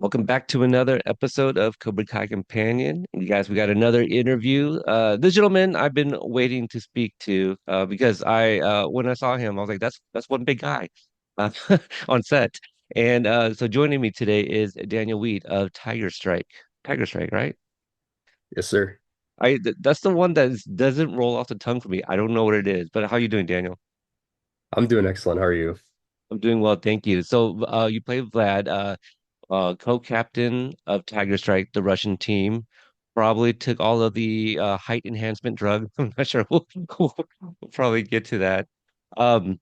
Welcome back to another episode of Cobra Kai Companion. You guys, we got another interview. The gentleman I've been waiting to speak to because when I saw him, I was like, that's one big guy uh, on set. And so joining me today is Daniel Wheat of Tiger Strike. Tiger Strike, right? Yes, sir. That's the one that doesn't roll off the tongue for me. I don't know what it is, but how you doing, Daniel? I'm doing excellent. How are you? I'm doing well, thank you. So you play Vlad. Co-captain of Tiger Strike, the Russian team. Probably took all of the height enhancement drug. I'm not sure. We'll probably get to that. Um,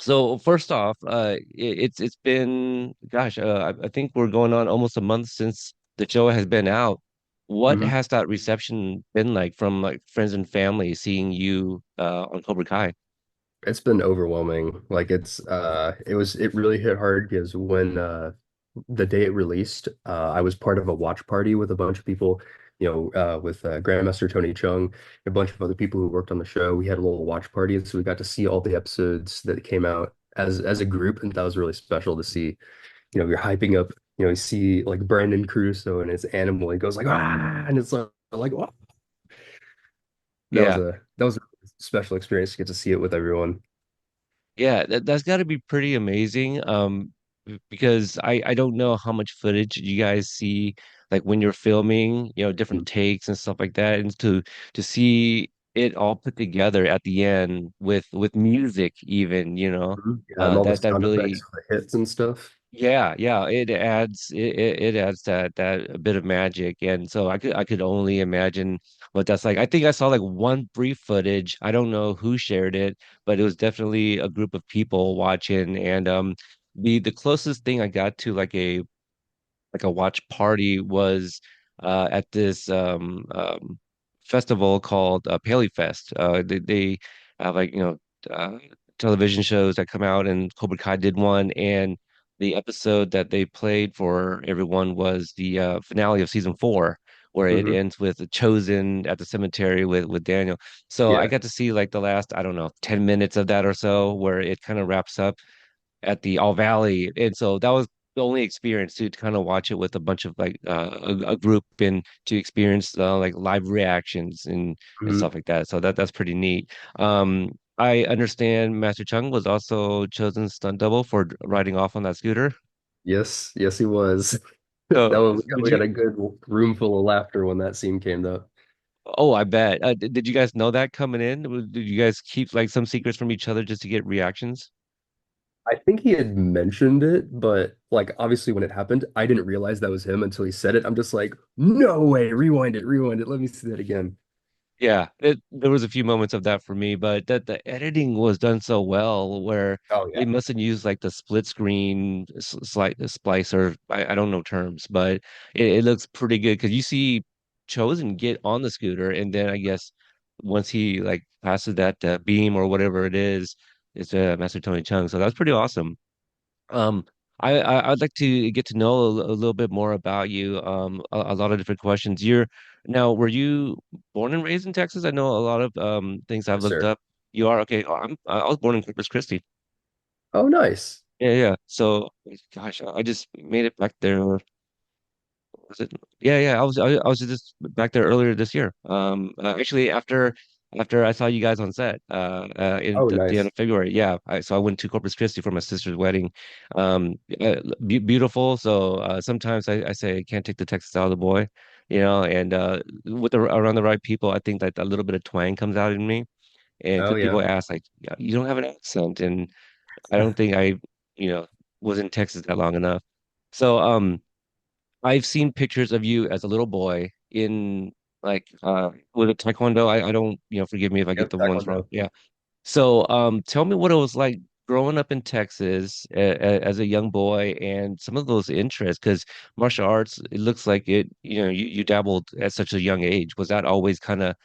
so first off, it's been gosh, I think we're going on almost a month since the show has been out. What hmm has that reception been like from like friends and family seeing you on Cobra Kai? It's been overwhelming. It really hit hard because when the day it released, I was part of a watch party with a bunch of people, with Grandmaster Tony Chung, a bunch of other people who worked on the show. We had a little watch party, and so we got to see all the episodes that came out as a group, and that was really special to see. You're hyping up, you see like Brandon Crusoe and his animal, he goes like and it's like wow. Yeah. That was a special experience to get to see it with everyone. Yeah, that's got to be pretty amazing. Because I don't know how much footage you guys see like when you're filming, different takes and stuff like that, and to see it all put together at the end with music even, Yeah, and all the that sound effects really for the hits and stuff. yeah, it adds that a bit of magic, and so I could only imagine what that's like. I think I saw like one brief footage. I don't know who shared it, but it was definitely a group of people watching, and the closest thing I got to like a watch party was at this festival called Paley Fest. They have like uh, television shows that come out, and Cobra Kai did one, and the episode that they played for everyone was the finale of season 4. Where it hmm ends with the Chosen at the cemetery with Daniel. So I Yeah. got to see like the last, I don't know, 10 minutes of that or so, where it kind of wraps up at the All Valley, and so that was the only experience to kind of watch it with a bunch of like a group and to experience like live reactions and hmm stuff like that. So that's pretty neat. I understand Master Chung was also chosen stunt double for riding off on that scooter. Yes, yes, he was. So We did got you? a good room full of laughter when that scene came up. Oh, I bet. Did you guys know that coming in? Did you guys keep like some secrets from each other just to get reactions? I think he had mentioned it, but like obviously when it happened, I didn't realize that was him until he said it. I'm just like, no way, rewind it, let me see that again. Yeah, there was a few moments of that for me, but that the editing was done so well where Oh they yeah. must have used like the split screen splicer. I don't know terms, but it looks pretty good because you see Chosen get on the scooter, and then I guess once he like passes that beam or whatever it is, it's Master Tony Chung. So that's pretty awesome. Um, I'd like to get to know a little bit more about you. A lot of different questions. Were you born and raised in Texas? I know a lot of things I've Yes, looked sir. up. You are okay. I was born in Corpus Christi. Oh, nice. Yeah. So, gosh, I just made it back there. Was it? Yeah. I was just back there earlier this year. Actually, after I saw you guys on set, in Oh, the end nice. of February. Yeah. So I went to Corpus Christi for my sister's wedding. Beautiful. So sometimes I say I can't take the Texas out of the boy, and with around the right people, I think that a little bit of twang comes out in me. And Oh because yeah. people ask like, "Yeah, you don't have an accent," and I don't think I, you know, was in Texas that long enough. So I've seen pictures of you as a little boy in like with a taekwondo. I don't, forgive me if I get Yep, the ones wrong. Taekwondo. Yeah. So tell me what it was like growing up in Texas as a young boy and some of those interests because martial arts, it looks like you dabbled at such a young age. Was that always kind of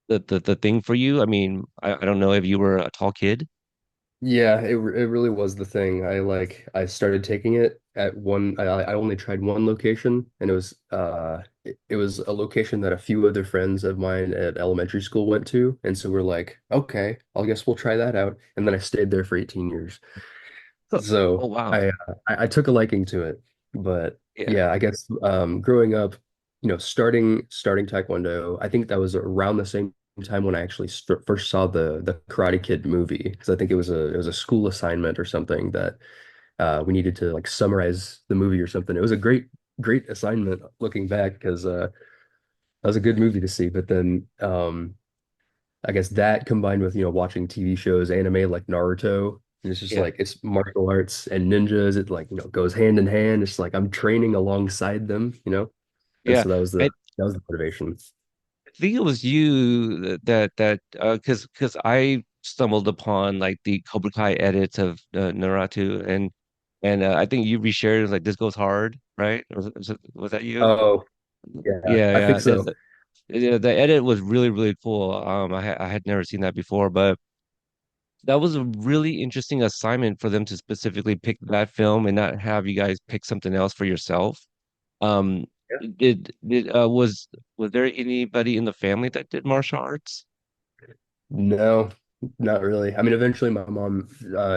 the thing for you? I mean, I don't know if you were a tall kid. Yeah, it really was the thing. I started taking it at one I only tried one location, and it was a location that a few other friends of mine at elementary school went to, and so we're like, okay, I guess we'll try that out. And then I stayed there for 18 years. Oh So wow. I took a liking to it. But Yeah. yeah, I guess growing up, starting Taekwondo, I think that was around the same time when I actually first saw the Karate Kid movie because I think it was a school assignment or something that we needed to like summarize the movie or something. It was a great assignment looking back because that was a good movie to see. But then I guess that combined with watching TV shows, anime like Naruto. And it's just Yeah. like it's martial arts and ninjas. It like goes hand in hand. It's like I'm training alongside them. And Yeah. so I, that was the motivation. I think it was you because I stumbled upon like the Cobra Kai edits of Naruto and I think you reshared it like this goes hard, right? Was that you? Oh yeah, Yeah, I think yeah. so. The edit was really, really cool. I had never seen that before, but that was a really interesting assignment for them to specifically pick that film and not have you guys pick something else for yourself. Um, was there anybody in the family that did martial arts? No, not really. I mean, eventually my mom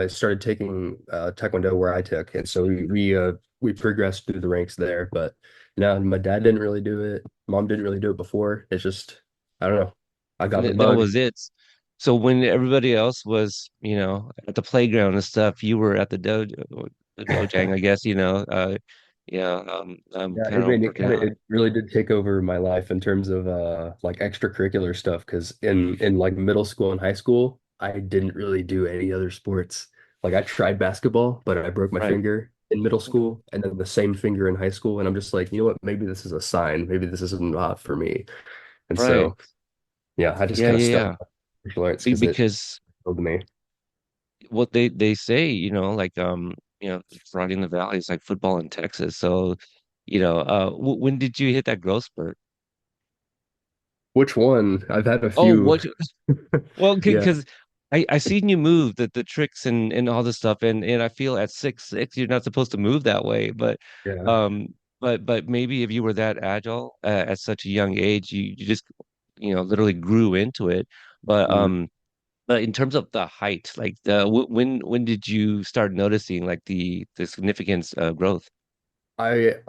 started taking Taekwondo where I took, and so we progressed through the ranks there. But no, my dad didn't really do it. Mom didn't really do it before. It's just I don't know. I got And the that bug. was it. So when everybody else was, at the playground and stuff, you were at the dojang, I guess, yeah, Yeah, kind of it working kind of out. it really did take over my life in terms of like extracurricular stuff because in like middle school and high school I didn't really do any other sports. Like I tried basketball, but I broke my Right, finger in middle school and then the same finger in high school and I'm just like, you know what, maybe this is a sign. Maybe this is not for me. And right. so yeah, I just Yeah, kind of yeah, stuck yeah. with martial arts because it Because killed me. what they say, like Friday in the Valley is like football in Texas. So, w when did you hit that growth spurt? Which one? I've had a Oh, few. what? Well, Yeah, because I seen you move the tricks and all this stuff, and I feel at 6'6" you're not supposed to move that way, yeah. um but maybe if you were that agile at such a young age, you just literally grew into it. But Mm. um but in terms of the height, like when did you start noticing like the significance growth?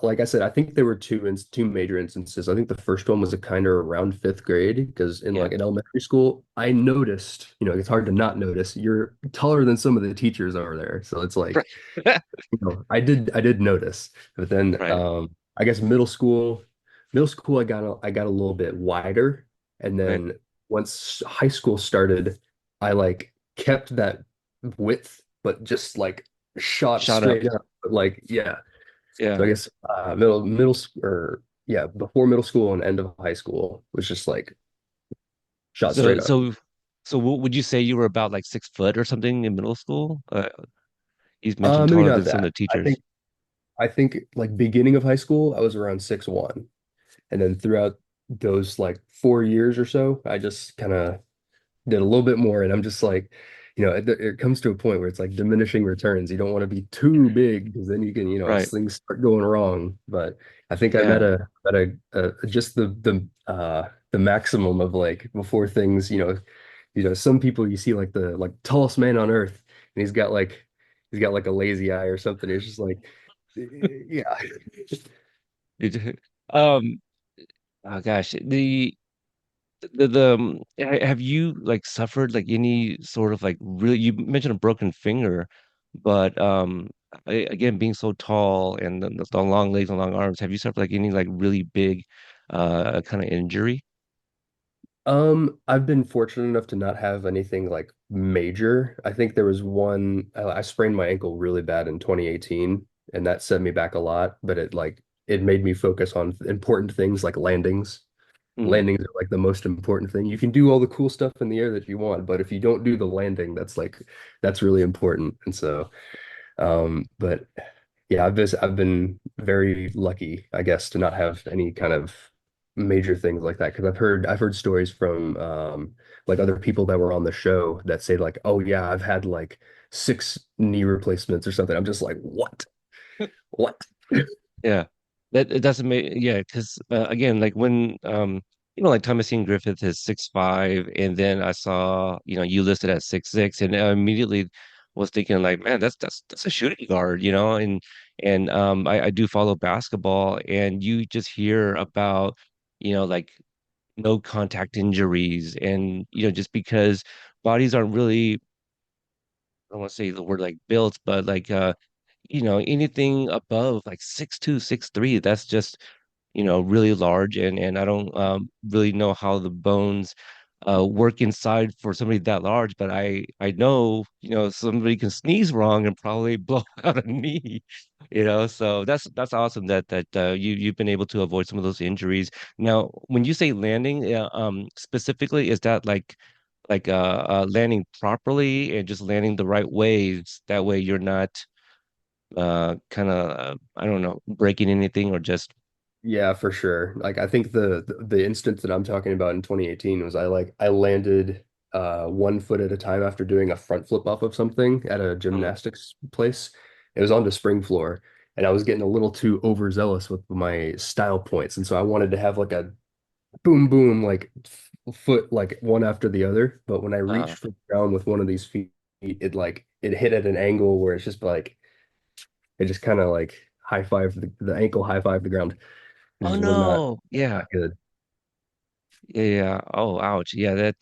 Like I said, I think there were two major instances. I think the first one was a kind of around fifth grade because in Yeah. like in elementary school, I noticed, it's hard to not notice. You're taller than some of the teachers over there. So it's like, I did notice. But then Right. I guess middle school I got a little bit wider. And Right. then once high school started, I like kept that width, but just like shot Shot up. straight up. But like, yeah. So I Yeah. guess or yeah, before middle school and end of high school was just like shot So straight up. so so would you say you were about like 6 foot or something in middle school? You mentioned Maybe taller not than some of that. the I teachers. think I think like beginning of high school, I was around 6'1", and then throughout those like 4 years or so, I just kind of did a little bit more, and I'm just like, it comes to a point where it's like diminishing returns. You don't want to be too big because then you can, Right. things start going wrong. But I think I'm Yeah. just the maximum of like before things, some people you see like the tallest man on earth, and he's got like a lazy eye or something. It's just like, yeah. Um, oh gosh, have you like suffered like any sort of like really, you mentioned a broken finger, but again, being so tall and the long legs and long arms, have you suffered like any like really big kind of injury? I've been fortunate enough to not have anything like major. I think there was one, I sprained my ankle really bad in 2018, and that set me back a lot, but it made me focus on important things like landings. Hmm. Landings are like the most important thing. You can do all the cool stuff in the air that you want, but if you don't do the landing, that's really important. And so but yeah, I've been very lucky, I guess, to not have any kind of major things like that because I've heard stories from like other people that were on the show that say like, oh yeah, I've had like 6 knee replacements or something. I'm just like, what? What? Yeah, that it doesn't make yeah, because again, like when like Thomasine Griffith is 6'5", and then I saw you listed at 6'6", and immediately was thinking like, man, that's a shooting guard, you know, and I do follow basketball, and you just hear about, like no contact injuries, and just because bodies aren't really, I don't want to say the word like built, but like anything above like 6'2", 6'3", that's just really large, and I don't really know how the bones work inside for somebody that large, but I know somebody can sneeze wrong and probably blow out a knee, so that's awesome that you've been able to avoid some of those injuries. Now, when you say landing, specifically, is that like landing properly and just landing the right ways? That way you're not kind of I don't know, breaking anything or just Yeah, for sure. Like I think the instance that I'm talking about in 2018 was I landed 1 foot at a time after doing a front flip off of something at a mm, gymnastics place. It was on the spring floor, and I was getting a little too overzealous with my style points, and so I wanted to have like a boom boom like foot like one after the other. But when I uh reached for the ground with one of these feet, it hit at an angle where it's just like it just kind of like high five the ankle high five the ground. It oh just was no, not yeah. good. Yeah. Oh, ouch. Yeah, that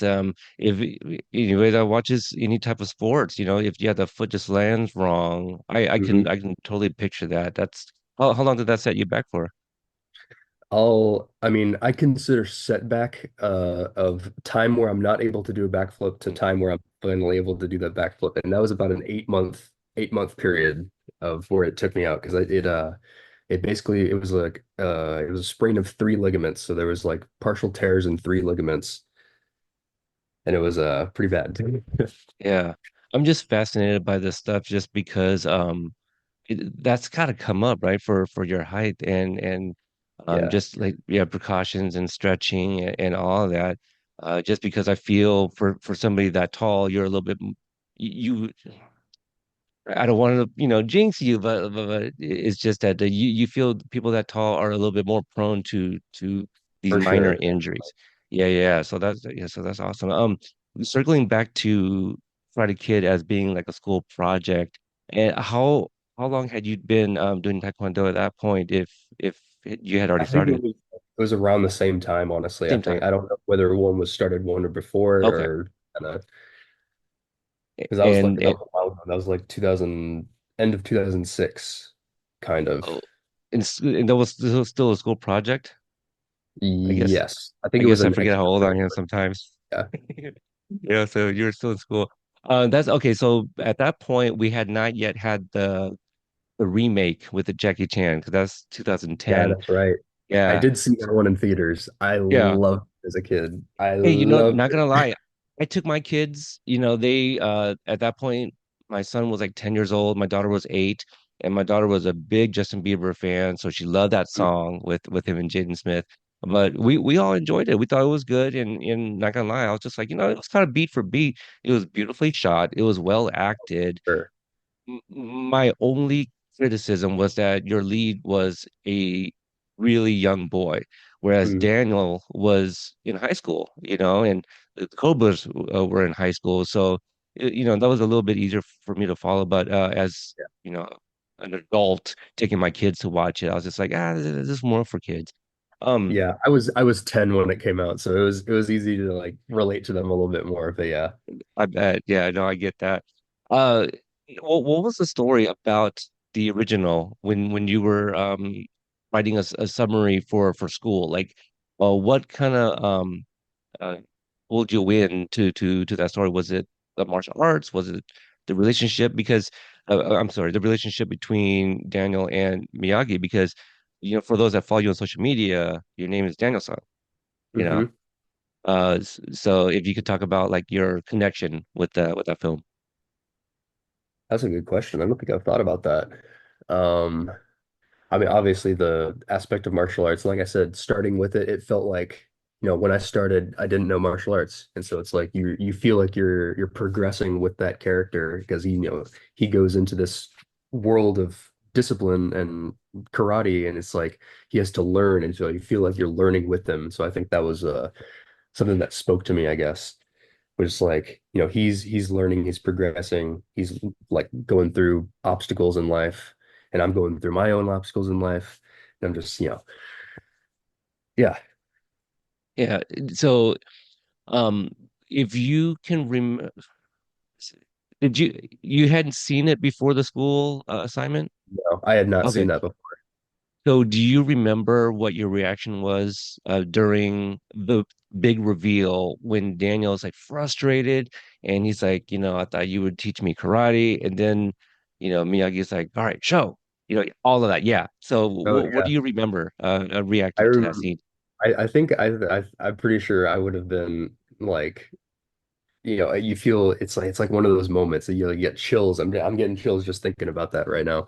if anybody that watches any type of sports, if the foot just lands wrong, Mhm. I can totally picture that. That's how long did that set you back for? I mean, I consider setback of time where I'm not able to do a backflip to time where I'm finally able to do that backflip. And that was about an 8-month period of where it took me out because it basically it was like it was a sprain of 3 ligaments. So there was like partial tears in 3 ligaments, and it was pretty bad. Yeah. I'm just fascinated by this stuff just because that's got to come up, right, for your height and Yeah. just like precautions and stretching and all of that. Just because I feel for somebody that tall, you're a little bit you I don't want to, jinx you, but it's just that you feel people that tall are a little bit more prone to these For minor sure. injuries. Yeah, yeah. So that's awesome. Circling back to Karate Kid as being like a school project, and how long had you been doing Taekwondo at that point? If you had already I think started it was around the same time, honestly. I same think time. I don't know whether one was started one or before Okay, or kind of because I was like and that was a while ago. That was like 2000 end of 2006 kind of. oh, and that was still a school project, I guess. Yes. I think I it was guess I an forget how old I am extracurricular. sometimes. Yeah. So you were still in school. That's okay. So at that point, we had not yet had the remake with the Jackie Chan because that's Yeah, 2010. that's right. I Yeah, did see that one in theaters. I yeah. loved it as a kid. I Hey, loved not it. gonna lie, I took my kids, they at that point my son was like 10 years old, my daughter was 8, and my daughter was a big Justin Bieber fan, so she loved that song with him and Jaden Smith. But we all enjoyed it. We thought it was good, and not gonna lie, I was just like, it was kind of beat for beat. It was beautifully shot, it was well acted. Sure. My only criticism was that your lead was a really young boy, whereas Mm, Daniel was in high school, and the Cobras were in high school. So, that was a little bit easier for me to follow. But as, yeah. you know, an adult taking my kids to watch it, I was just like, this is more for kids. Um, Yeah, I was 10 when it came out, so it was easy to like relate to them a little bit more. But yeah. I bet. Yeah, no, I get that. Uh, what was the story about the original when you were writing a summary for school? Like, what kind of uh pulled you in to that story? Was it the martial arts? Was it the relationship? Because I'm sorry, the relationship between Daniel and Miyagi. Because for those that follow you on social media, your name is Daniel-san. You know. Hmm. So if you could talk about like your connection with that film. That's a good question. I don't think I've thought about that. Um, I mean, obviously the aspect of martial arts, like I said, starting with it, it felt like, when I started, I didn't know martial arts. And so it's like you feel like you're progressing with that character because he goes into this world of discipline and karate, and it's like he has to learn, and so you feel like you're learning with them. So I think that was something that spoke to me, I guess. which is like, he's learning, he's progressing, he's like going through obstacles in life, and I'm going through my own obstacles in life. And I'm just, yeah. Yeah. So, um, if you can rem did you hadn't seen it before the school assignment? No, I had not Okay. seen that before. So do you remember what your reaction was during the big reveal when Daniel's like frustrated and he's like, I thought you would teach me karate, and then, Miyagi's like, all right, show, all of that. Yeah. So Oh what do yeah. you remember I reacting to that rem scene? I think I'm pretty sure I would have been like, you feel it's like one of those moments that you get chills. I'm getting chills just thinking about that right now.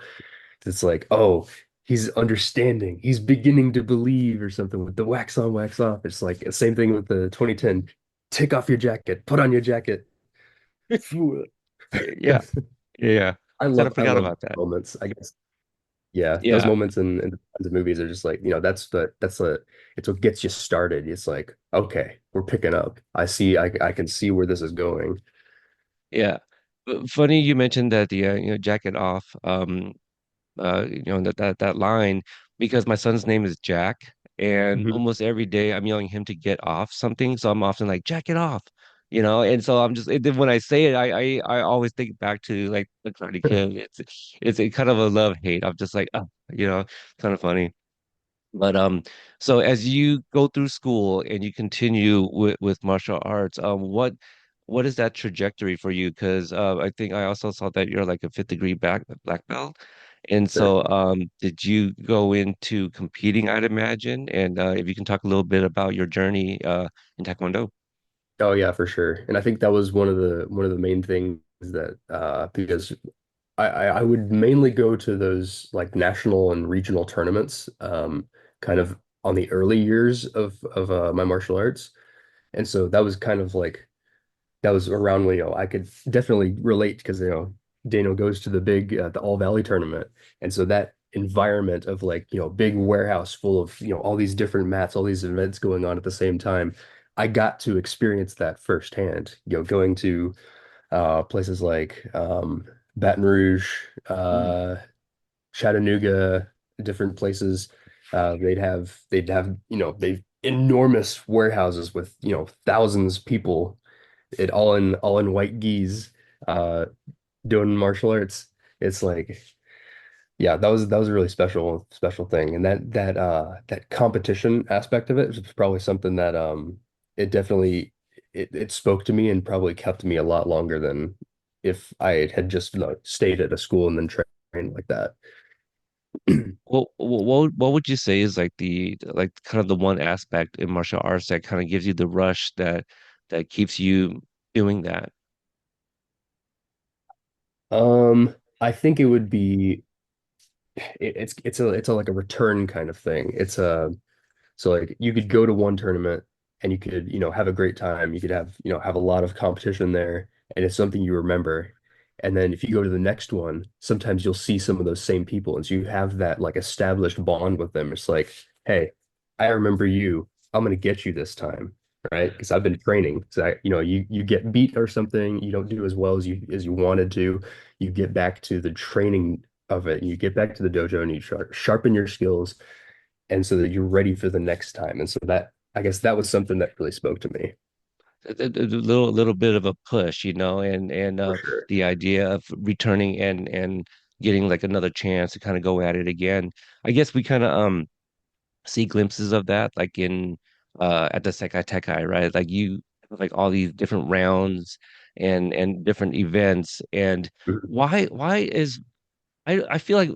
It's like, oh, he's understanding. He's beginning to believe or something with the wax on, wax off. It's like the same thing with the 2010. Take off your jacket, put on your jacket. Yeah. Yeah. I Kind of love I forgot love about those that. moments. I guess yeah, those Yeah. moments in the kinds of movies are just like, it's what gets you started. It's like, okay, we're picking up. I can see where this is going. Yeah. Funny you mentioned that the jacket off. That line, because my son's name is Jack, and Mhm. almost every day I'm yelling him to get off something, so I'm often like Jack it off, and so I'm just and then when I say it, I always think back to like the Karate Kid. It's a kind of a love hate. I'm just like, oh, kind of funny. But so as you go through school and you continue with martial arts, what is that trajectory for you? Because I think I also saw that you're like a fifth degree black belt, and Sure. so did you go into competing, I'd imagine? And if you can talk a little bit about your journey in Taekwondo. Oh yeah, for sure. And I think that was one of the main things that because I would mainly go to those like national and regional tournaments, kind of on the early years of my martial arts. And so that was kind of like that was around when, I could definitely relate because, Dano goes to the All Valley tournament. And so that environment of like, big warehouse full of, all these different mats, all these events going on at the same time, I got to experience that firsthand, going to places like Baton Rouge, Mm. Chattanooga, different places. They'd have, they've enormous warehouses with, thousands of people, it all in white gis, uh, doing martial arts. It's like, yeah, that was a really special thing. And that competition aspect of it was probably something that it definitely it spoke to me and probably kept me a lot longer than if I had just like stayed at a school and then trained like that. Well, what would you say is like the like kind of the one aspect in martial arts that kind of gives you the rush that keeps you doing that? I think it would be it's a like a return kind of thing. So like you could go to one tournament and you could, have a great time. You could have a lot of competition there and it's something you remember. And then if you go to the next one, sometimes you'll see some of those same people. And so you have that like established bond with them. It's like, hey, I remember you. I'm gonna get you this time, right? Because I've been training. So you get beat or something, you don't do as well as you wanted to. You get back to the training of it. You get back to the dojo and you sharpen your skills and so that you're ready for the next time. And so that I guess that was something that really spoke to me A little bit of a push, and for sure. the idea of returning and getting like another chance to kind of go at it again. I guess we kind of see glimpses of that like in at the Sekai Tekai, right? Like you like all these different rounds and different events. And Mhm. why is I feel like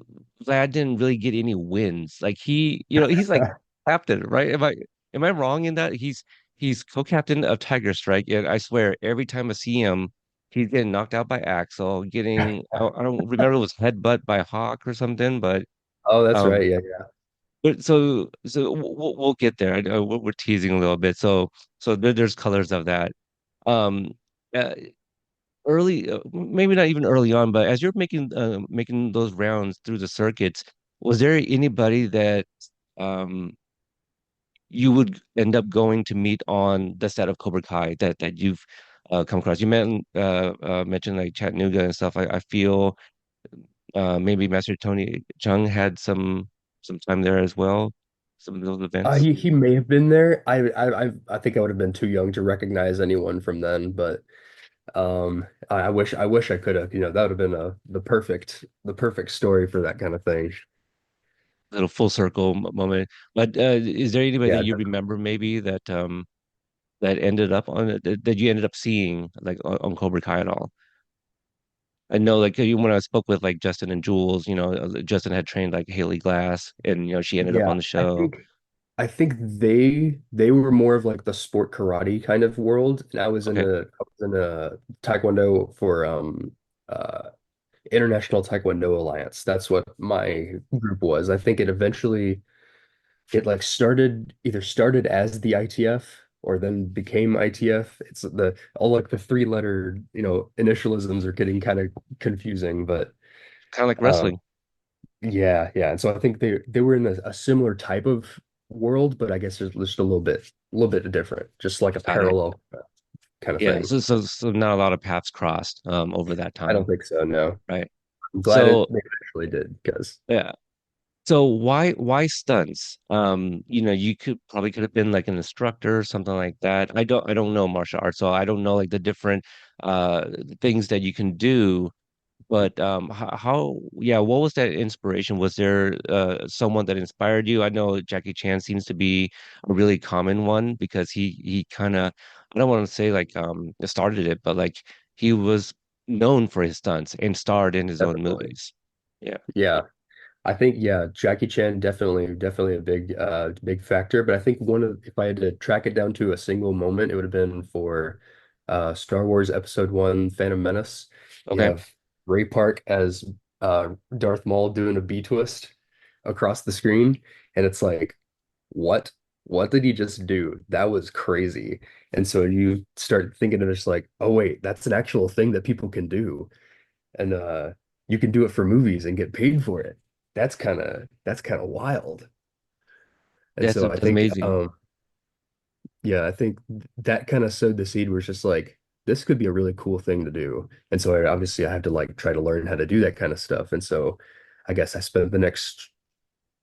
Vlad didn't really get any wins. Like he's like captain, right? Am I wrong in that he's co-captain of Tiger Strike, and I swear every time I see him, he's getting knocked out by Axel, getting I don't remember it was headbutt by Hawk or something, Oh, that's um, right. Yeah, yeah. but so we'll get there. I know we're teasing a little bit, so there's colors of that. Um, uh, early, maybe not even early on, but as you're making those rounds through the circuits, was there anybody that um you would end up going to meet on the set of Cobra Kai that you've come across. Mentioned like Chattanooga and stuff. I feel maybe Master Tony Chung had some time there as well. Some of those events. He may have been there. I think I would have been too young to recognize anyone from then, but I wish I could have. That would have been the perfect story for that kind of thing. Little full circle moment. But is there anybody that Yeah, you remember maybe that ended up on it that you ended up seeing like on Cobra Kai at all? I know like when I spoke with like Justin and Jules, Justin had trained like Haley Glass, and she ended up yeah. on the I show. think I think they were more of like the sport karate kind of world, and Okay, I was in a taekwondo for uh International Taekwondo Alliance. That's what my group was. I think it like started as the ITF or then became ITF. It's the all like the three-letter, initialisms are getting kind of confusing, but kind of like um wrestling. yeah, yeah. And so I think they were in a similar type of world, but I guess it's just a little bit different, just like a Got it. parallel kind of Yeah, thing. so not a lot of paths crossed over that I don't time, think so, no. right? I'm glad So they actually did because yeah. So why stunts? You could have been like an instructor or something like that. I don't know martial arts, so I don't know like the different uh things that you can do. But yeah, what was that inspiration? Was there someone that inspired you? I know Jackie Chan seems to be a really common one because he kind of, I don't want to say like started it, but like he was known for his stunts and starred in his own definitely. movies. Yeah. Yeah. I think yeah, Jackie Chan definitely a big factor. But I think if I had to track it down to a single moment, it would have been for Star Wars Episode One, Phantom Menace. You Okay. have Ray Park as Darth Maul doing a B twist across the screen, and it's like, what? What did he just do? That was crazy. And so you start thinking of it's like, oh wait, that's an actual thing that people can do and you can do it for movies and get paid for it. That's kind of wild. And so I That's think amazing. yeah, I think that kind of sowed the seed where it's just like this could be a really cool thing to do. And so obviously I had to like try to learn how to do that kind of stuff. And so I guess I spent the next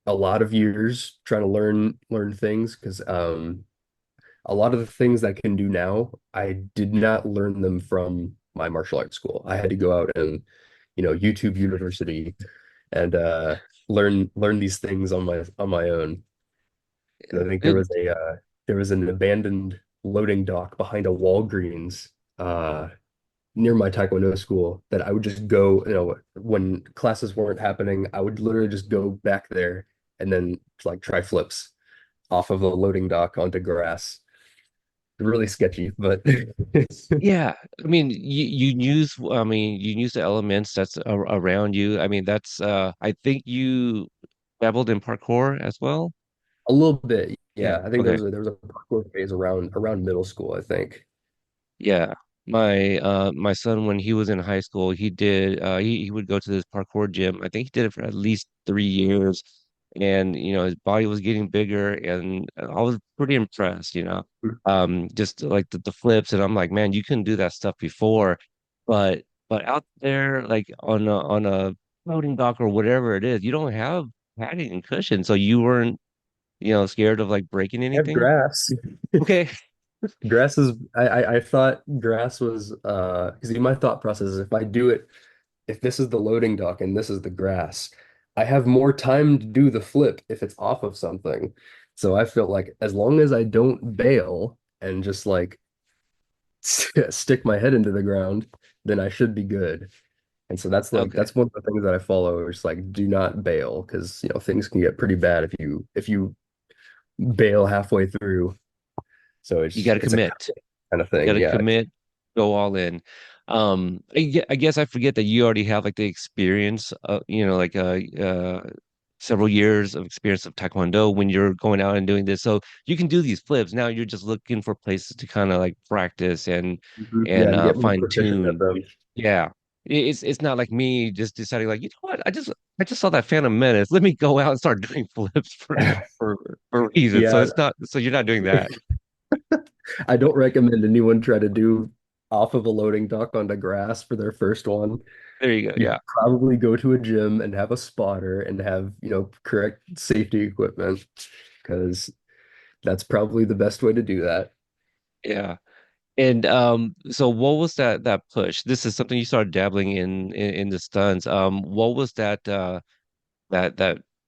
a lot of years trying to learn things because a lot of the things I can do now, I did not learn them from my martial arts school. I had to go out and, YouTube University and learn these things on my own. And I think Good. there was an abandoned loading dock behind a Walgreens uh near my Taekwondo school that I would just go, when classes weren't happening, I would literally just go back there and then like try flips off of a loading dock onto grass. Really sketchy, but Yeah, I mean, you use the elements that's around you. I mean, that's I think you dabbled in parkour as well. a little bit. Yeah. Yeah, I think there Okay. was a there was a parkour phase around middle school, I think. Yeah. My son when he was in high school, he would go to this parkour gym. I think he did it for at least 3 years. And his body was getting bigger and I was pretty impressed. Just like the flips, and I'm like, man, you couldn't do that stuff before. But out there like on a floating dock or whatever it is, you don't have padding and cushion. So you weren't, scared of like breaking I have anything. grass. Okay. Grass is I thought grass was because my thought process is if this is the loading dock and this is the grass, I have more time to do the flip if it's off of something. So I felt like as long as I don't bail and just like stick my head into the ground, then I should be good. And so Okay. that's one of the things that I follow is like do not bail because things can get pretty bad if you bail halfway through. So You got to it's a commit. kind of Got thing. to Yeah. commit, go all in. I guess I forget that you already have like the experience, like several years of experience of Taekwondo when you're going out and doing this. So you can do these flips. Now you're just looking for places to kind of like practice and Mhm. Yeah, and and get more fine proficient at tune. them. Yeah. It's not like me just deciding like, you know what, I just saw that Phantom Menace. Let me go out and start doing flips for a reason. So Yeah, it's not so you're not doing that. I don't recommend anyone try to do off of a loading dock onto grass for their first one. There you go. You Yeah. should probably go to a gym and have a spotter and have, correct safety equipment because that's probably the best way to do that. Yeah. And so what was that push? This is something you started dabbling in the stunts. What was that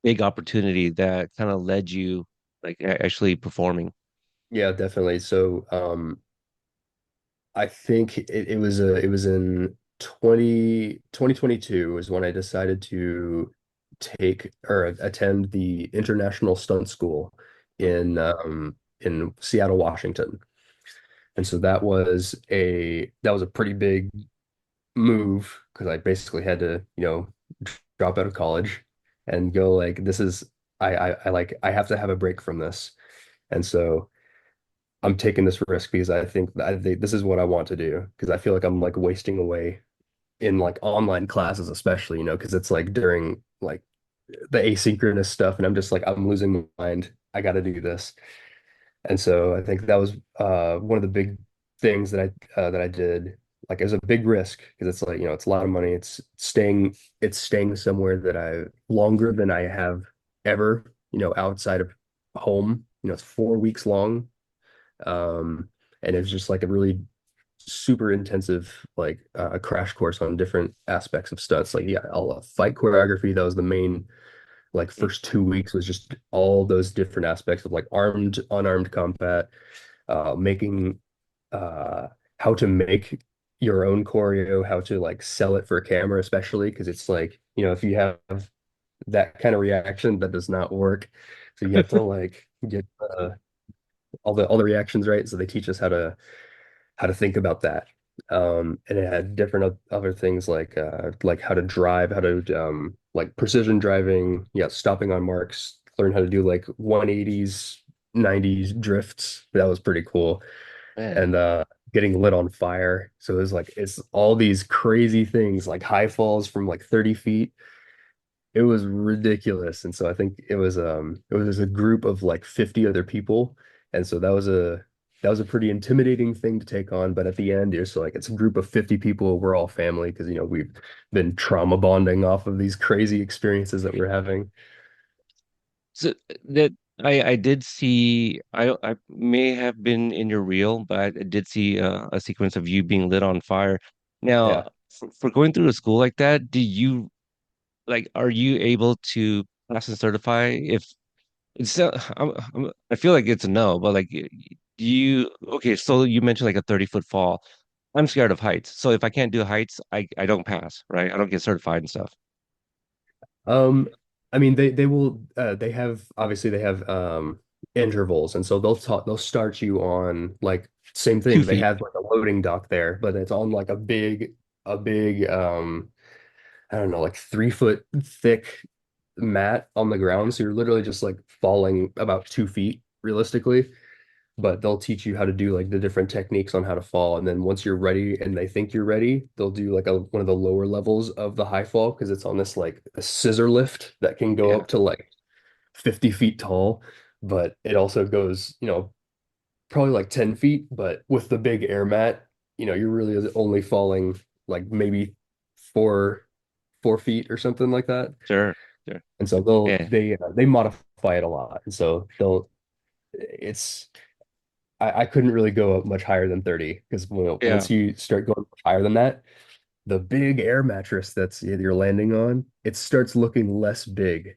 big opportunity that kind of led you like actually performing? Yeah, definitely. So, I think it was in 2022 is when I decided to take or attend the International Stunt School in Seattle, Washington. And so that was a pretty big move because I basically had to, drop out of college and go like this is I like I have to have a break from this. And so I'm taking this risk because I think this is what I want to do because I feel like I'm like wasting away in like online classes especially, because it's like during like the asynchronous stuff and I'm just like I'm losing my mind. I got to do this. And so I think that was one of the big things that I did. Like it was a big risk because it's like, it's a lot of money. It's staying somewhere that I longer than I have ever, outside of home. It's 4 weeks long. Um, and it's just like a really super intensive like a crash course on different aspects of stunts. Like yeah, all fight choreography, that was the main like Mm. first 2 weeks was just all those different aspects of like armed, unarmed combat, making uh how to make your own choreo, how to like sell it for a camera, especially because it's like, if you have that kind of reaction, that does not work. So you have to like get all the reactions right. So they teach us how to think about that. And it had different other things like how to drive, how to like precision driving, yeah, stopping on marks, learn how to do like 180s, 90s drifts. That was pretty cool. Man. And getting lit on fire. So it was like it's all these crazy things like high falls from like 30 feet. It was ridiculous. And so I think it was a group of like 50 other people. And so that was a pretty intimidating thing to take on. But at the end, it's like it's a group of 50 people. We're all family because we've been trauma bonding off of these crazy experiences that we're having. So that I did see I may have been in your reel, but I did see a sequence of you being lit on fire. Yeah. Now, for going through a school like that, do you like are you able to pass and certify if it's I feel like it's a no, but like do you okay, so you mentioned like a 30-foot fall. I'm scared of heights. So if I can't do heights, I don't pass, right? I don't get certified and stuff. Um, I mean they have obviously they have intervals and so they'll start you on like same Two thing. They feet. have like a loading dock there, but it's on like a big I don't know, like 3 foot thick mat on the ground. So you're literally just like falling about 2 feet realistically. But they'll teach you how to do like the different techniques on how to fall. And then once you're ready and they think you're ready, they'll do like one of the lower levels of the high fall because it's on this like a scissor lift that can go Yeah, up to like 50 feet tall. But it also goes, probably like 10 feet. But with the big air mat, you're really only falling like maybe four, 4 feet or something like that. sure. Sure. And so they'll Yeah. they modify it a lot. And so it's I couldn't really go up much higher than 30 because Yeah. once you start going higher than that, the big air mattress that's you're landing on, it starts looking less big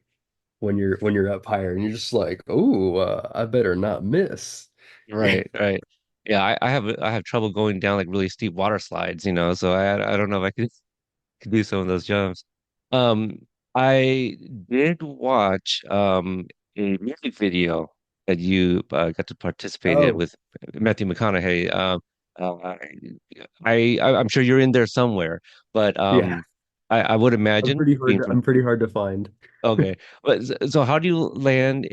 when you're up higher, and you're just like, oh, I better not miss. Right, right. Yeah, I have trouble going down like really steep water slides, so I don't know if I could do some of those jumps. Um, I did watch a music video that you got to participate in Oh, with Matthew McConaughey. Uh, I'm sure you're in there somewhere, but yeah, I would imagine being from I'm pretty hard to find. okay, but so how do you land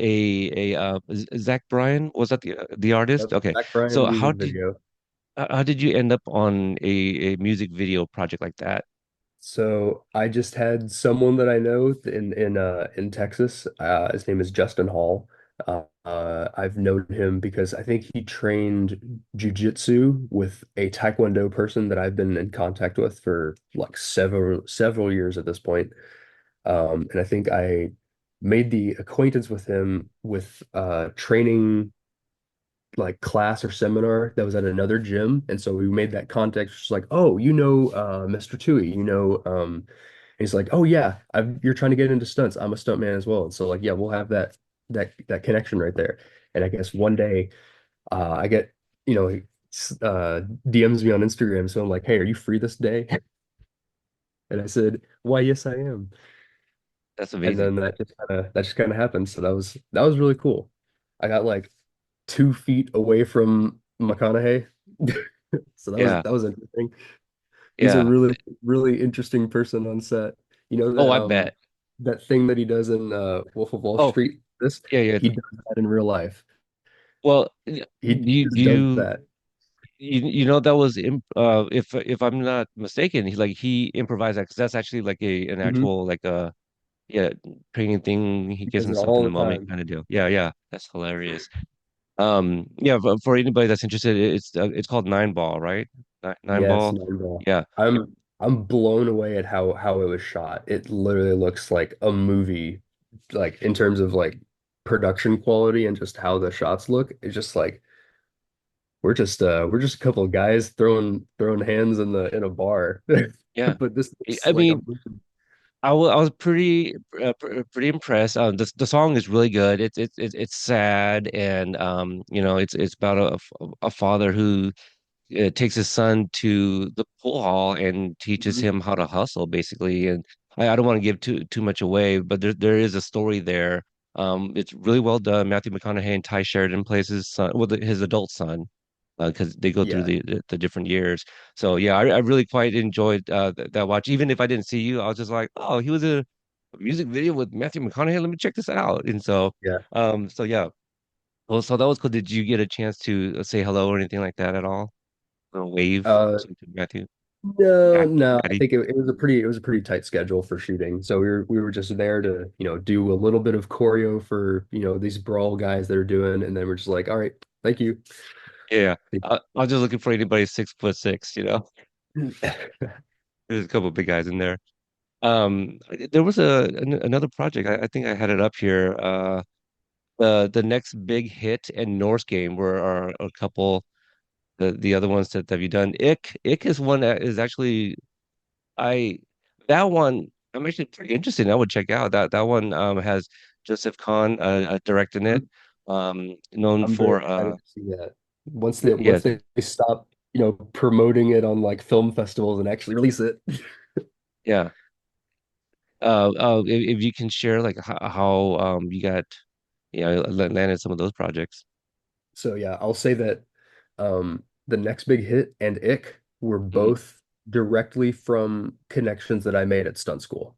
Zach Bryan? Was that the artist? Yep, Okay, Zach Bryan so music video. how did you end up on a music video project like that? So I just had someone that I know in Texas. His name is Justin Hall. I've known him because I think he trained jujitsu with a Taekwondo person that I've been in contact with for like several years at this point. And I think I made the acquaintance with him with training like class or seminar that was at another gym. And so we made that contact, just like, oh, Mr. Tui, and he's like, oh yeah, you're trying to get into stunts. I'm a stunt man as well. And so like, yeah, we'll have that connection right there. And I guess one day I get, you know, DMs me on Instagram. So I'm like, hey, are you free this day? And I said, why, yes, I am. That's And amazing. then that just kind of happened. So that was really cool. I got like 2 feet away from McConaughey. So that was Yeah. that was interesting. He's a Yeah. really interesting person on set. You know Oh, that I bet. that thing that he does in Wolf of Wall Oh, Street? This yeah, yeah. he does that in real life. Well, He you just does you that. you know that was if I'm not mistaken, he improvised that because that's actually like a an Hmm. actual like a yeah training thing. He He gets does it himself in all the the moment time. kind of deal. Yeah, yeah. That's hilarious. Yeah, for anybody that's interested, it's called Nine Ball, right? Nine Yes, Ball. nine ball. Yeah, I'm blown away at how it was shot. It literally looks like a movie, like in terms of like production quality and just how the shots look. It's just like we're just a couple of guys throwing hands in a bar. yeah. But this I looks like a mean, movie. I was pretty pretty impressed. The song is really good. It's sad and it's about a father who takes his son to the pool hall and teaches Mhm. him how to hustle, basically. And I don't want to give too much away, but there is a story there. It's really well done. Matthew McConaughey and Ty Sheridan plays his son, well, his adult son, because they go through Yeah. the different years. So yeah, I really quite enjoyed that watch. Even if I didn't see you, I was just like, oh, he was in a music video with Matthew McConaughey. Let me check this out. And Yeah. so yeah. Well, so that was cool. Did you get a chance to say hello or anything like that at all? A wave Uh to Matthew. no, Matt, no. I Matty. think it was a pretty tight schedule for shooting. So we were just there to, do a little bit of choreo for, these brawl guys that are doing, and then we're just like, all right, thank you. Yeah. I was just looking for anybody 6'6", There's a couple of big guys in there. There was another project. I think I had it up here. The next big hit and Norse game were are a couple the other ones that have you done. Ick is one that is actually I that one I'm actually pretty interested in. I would check out that one has Joseph Kahn directing it. Known I'm very for excited to see that. yeah. Once they stop, promoting it on like film festivals and actually release it. Yeah. If you can share like how you got landed some of those projects. So yeah, I'll say that the next big hit and Ick were Hmm. both directly from connections that I made at stunt school.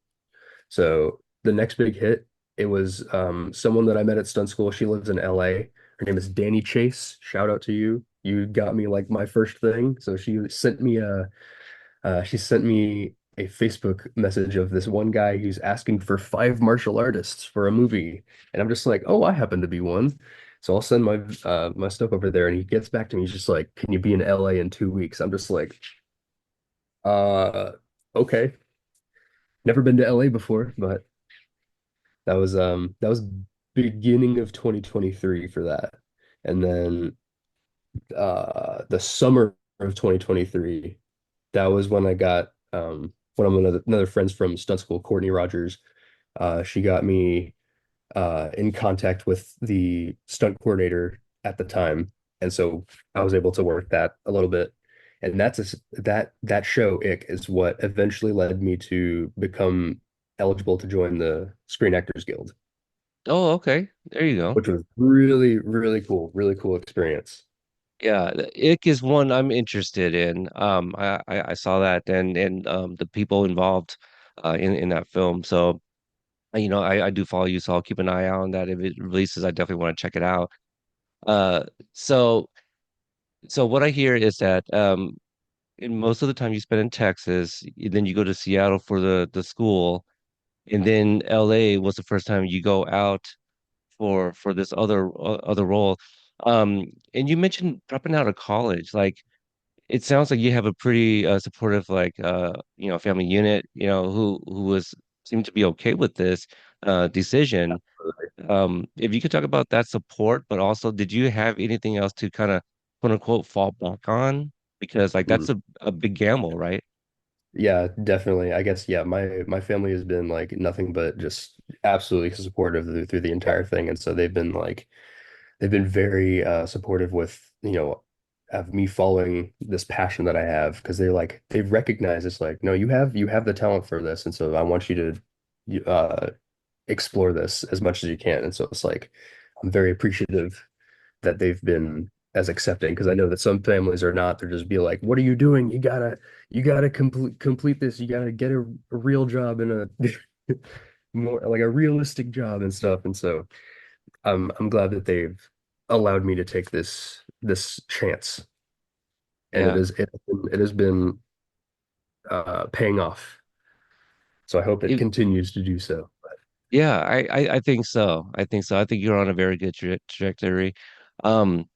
So the next big hit, it was someone that I met at stunt school. She lives in LA. Her name is Danny Chase. Shout out to you. You got me like my first thing. So she sent me a Facebook message of this one guy who's asking for 5 martial artists for a movie. And I'm just like, oh, I happen to be one. So I'll send my stuff over there. And he gets back to me. He's just like, can you be in LA in 2 weeks? I'm just like, uh, okay. Never been to LA before, but that was beginning of 2023 for that. And then the summer of 2023, that was when I got one of another friends from stunt school, Courtney Rogers. She got me in contact with the stunt coordinator at the time, and so I was able to work that a little bit. And that show, Ick, is what eventually led me to become eligible to join the Screen Actors Guild, Oh, okay. There you go. which was really, really cool experience. Yeah, the Ick is one I'm interested in. I saw that and the people involved in that film. So I do follow you, so I'll keep an eye out on that. If it releases, I definitely want to check it out. Uh, so so what I hear is that in most of the time you spend in Texas, then you go to Seattle for the school, and then LA was the first time you go out for this other role. And you mentioned dropping out of college. Like it sounds like you have a pretty supportive family unit, who was seemed to be okay with this decision. If you could talk about that support, but also did you have anything else to kind of quote unquote fall back on? Because like Mm. that's a big gamble, right? Yeah, definitely. I guess yeah, my family has been like nothing but just absolutely supportive through the entire thing, and so they've been very supportive with of me following this passion that I have because they've recognized it's like no, you have the talent for this, and so I want you to explore this as much as you can, and so it's like I'm very appreciative that they've been as accepting because I know that some families are not. They're just be like, "What are you doing? You gotta complete this. You gotta get a real job in a more like a realistic job and stuff." And so I'm glad that they've allowed me to take this chance, and Yeah. it has been paying off. So I hope it It, continues to do so. yeah, I think so. I think so. I think you're on a very good trajectory. Um,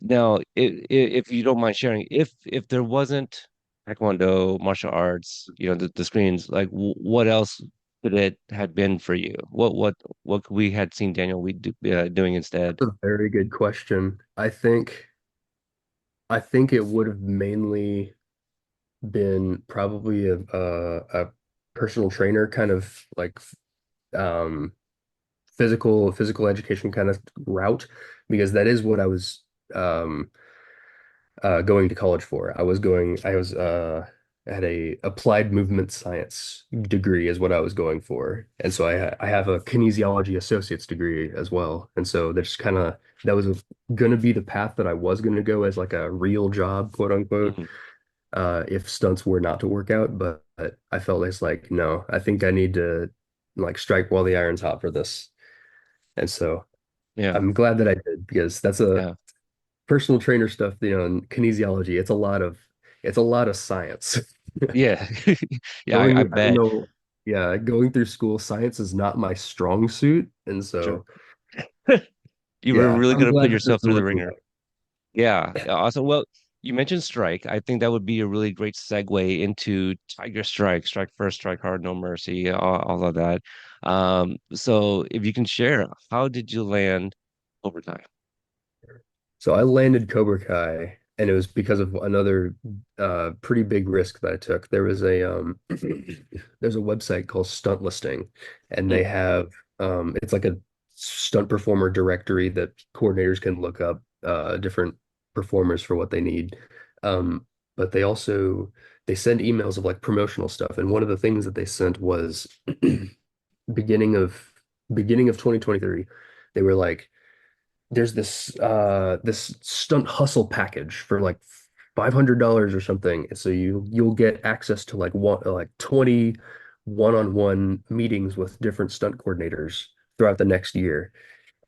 Now, if you don't mind sharing, if there wasn't Taekwondo, martial arts, the screens, like what else could it had been for you? What could we had seen Daniel we doing instead? That's a very good question. I think it would have mainly been probably a personal trainer kind of like um physical education kind of route because that is what I was um going to college for. I was had a applied movement science degree is what I was going for. And so I have a kinesiology associate's degree as well. And so that's kind of that was going to be the path that I was going to go as like a real job, quote unquote, Mhm. if stunts were not to work out. But I felt like, no, I think I need to like strike while the iron's hot for this. And so Yeah, I'm glad that I did because that's a yeah, personal trainer stuff, and kinesiology, it's a lot of science. yeah, yeah. I I don't bet. know. Yeah, going through school, science is not my strong suit. And Sure. so, You were yeah, really I'm going to put glad that this yourself is through the working ringer. out. Yeah, yeah, awesome. Well, you mentioned strike. I think that would be a really great segue into Tiger Strike, strike first, strike hard, no mercy, all of that. So if you can share, how did you land overtime? So I landed Cobra Kai, and it was because of another pretty big risk that I took. There's a website called Stunt Listing, and they Mm, have it's like a stunt performer directory that coordinators can look up different performers for what they need. Um, but they send emails of like promotional stuff, and one of the things that they sent was beginning of beginning of 2023. They were like there's this stunt hustle package for like $500 or something. So you'll get access to like 20 one-on-one meetings with different stunt coordinators throughout the next year.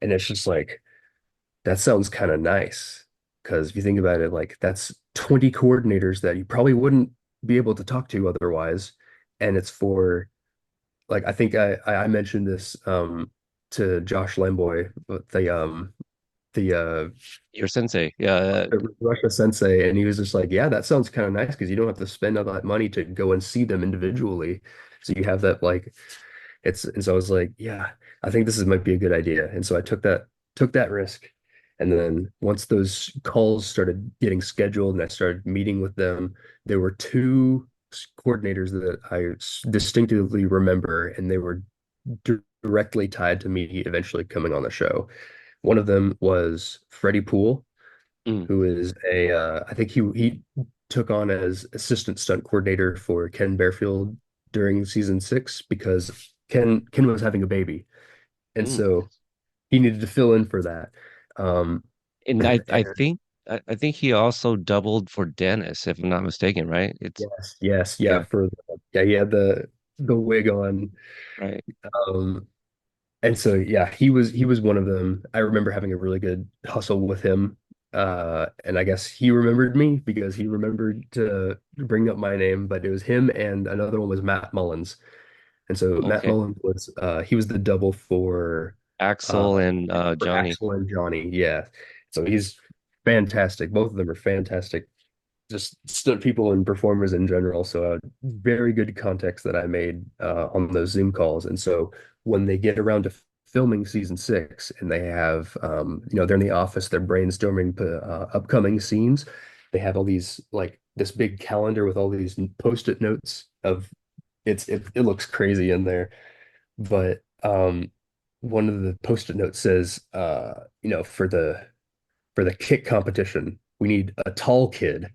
And it's just like that sounds kind of nice because if you think about it, like that's 20 coordinators that you probably wouldn't be able to talk to otherwise. And it's for like I think I mentioned this to Josh Lamboy, but the your sensei. Yeah, Russia Sensei, and he was just like, "Yeah, that sounds kind of nice because you don't have to spend all that money to go and see them individually. So you have that like it's." And so I was like, "Yeah, I think might be a good idea." And so I took that risk, and then once those calls started getting scheduled and I started meeting with them, there were two coordinators that I distinctively remember, and they were directly tied to me eventually coming on the show. One of them was Freddie Poole, mm, who is I think he took on as assistant stunt coordinator for Ken Bearfield during season 6 because Ken was having a baby, and mm. so he needed to fill in for that. Um, And I and I think I think he also doubled for Dennis, if I'm not mistaken, right? It's yeah, yeah, yeah, he had the wig on. right. Um, And so yeah, he was one of them. I remember having a really good hustle with him. And I guess he remembered me because he remembered to bring up my name, but it was him and another one was Matt Mullins. And so Matt Okay. Mullins was he was the double for Axel and for Johnny. Axel and Johnny. Yeah. So he's fantastic. Both of them are fantastic. Just stunt people and performers in general. So very good context that I made on those Zoom calls. And so when they get around to filming season 6 and they have, they're in the office, they're brainstorming upcoming scenes. They have all these like this big calendar with all these post-it notes of it looks crazy in there. But one of the post-it notes says, for the kick competition, we need a tall kid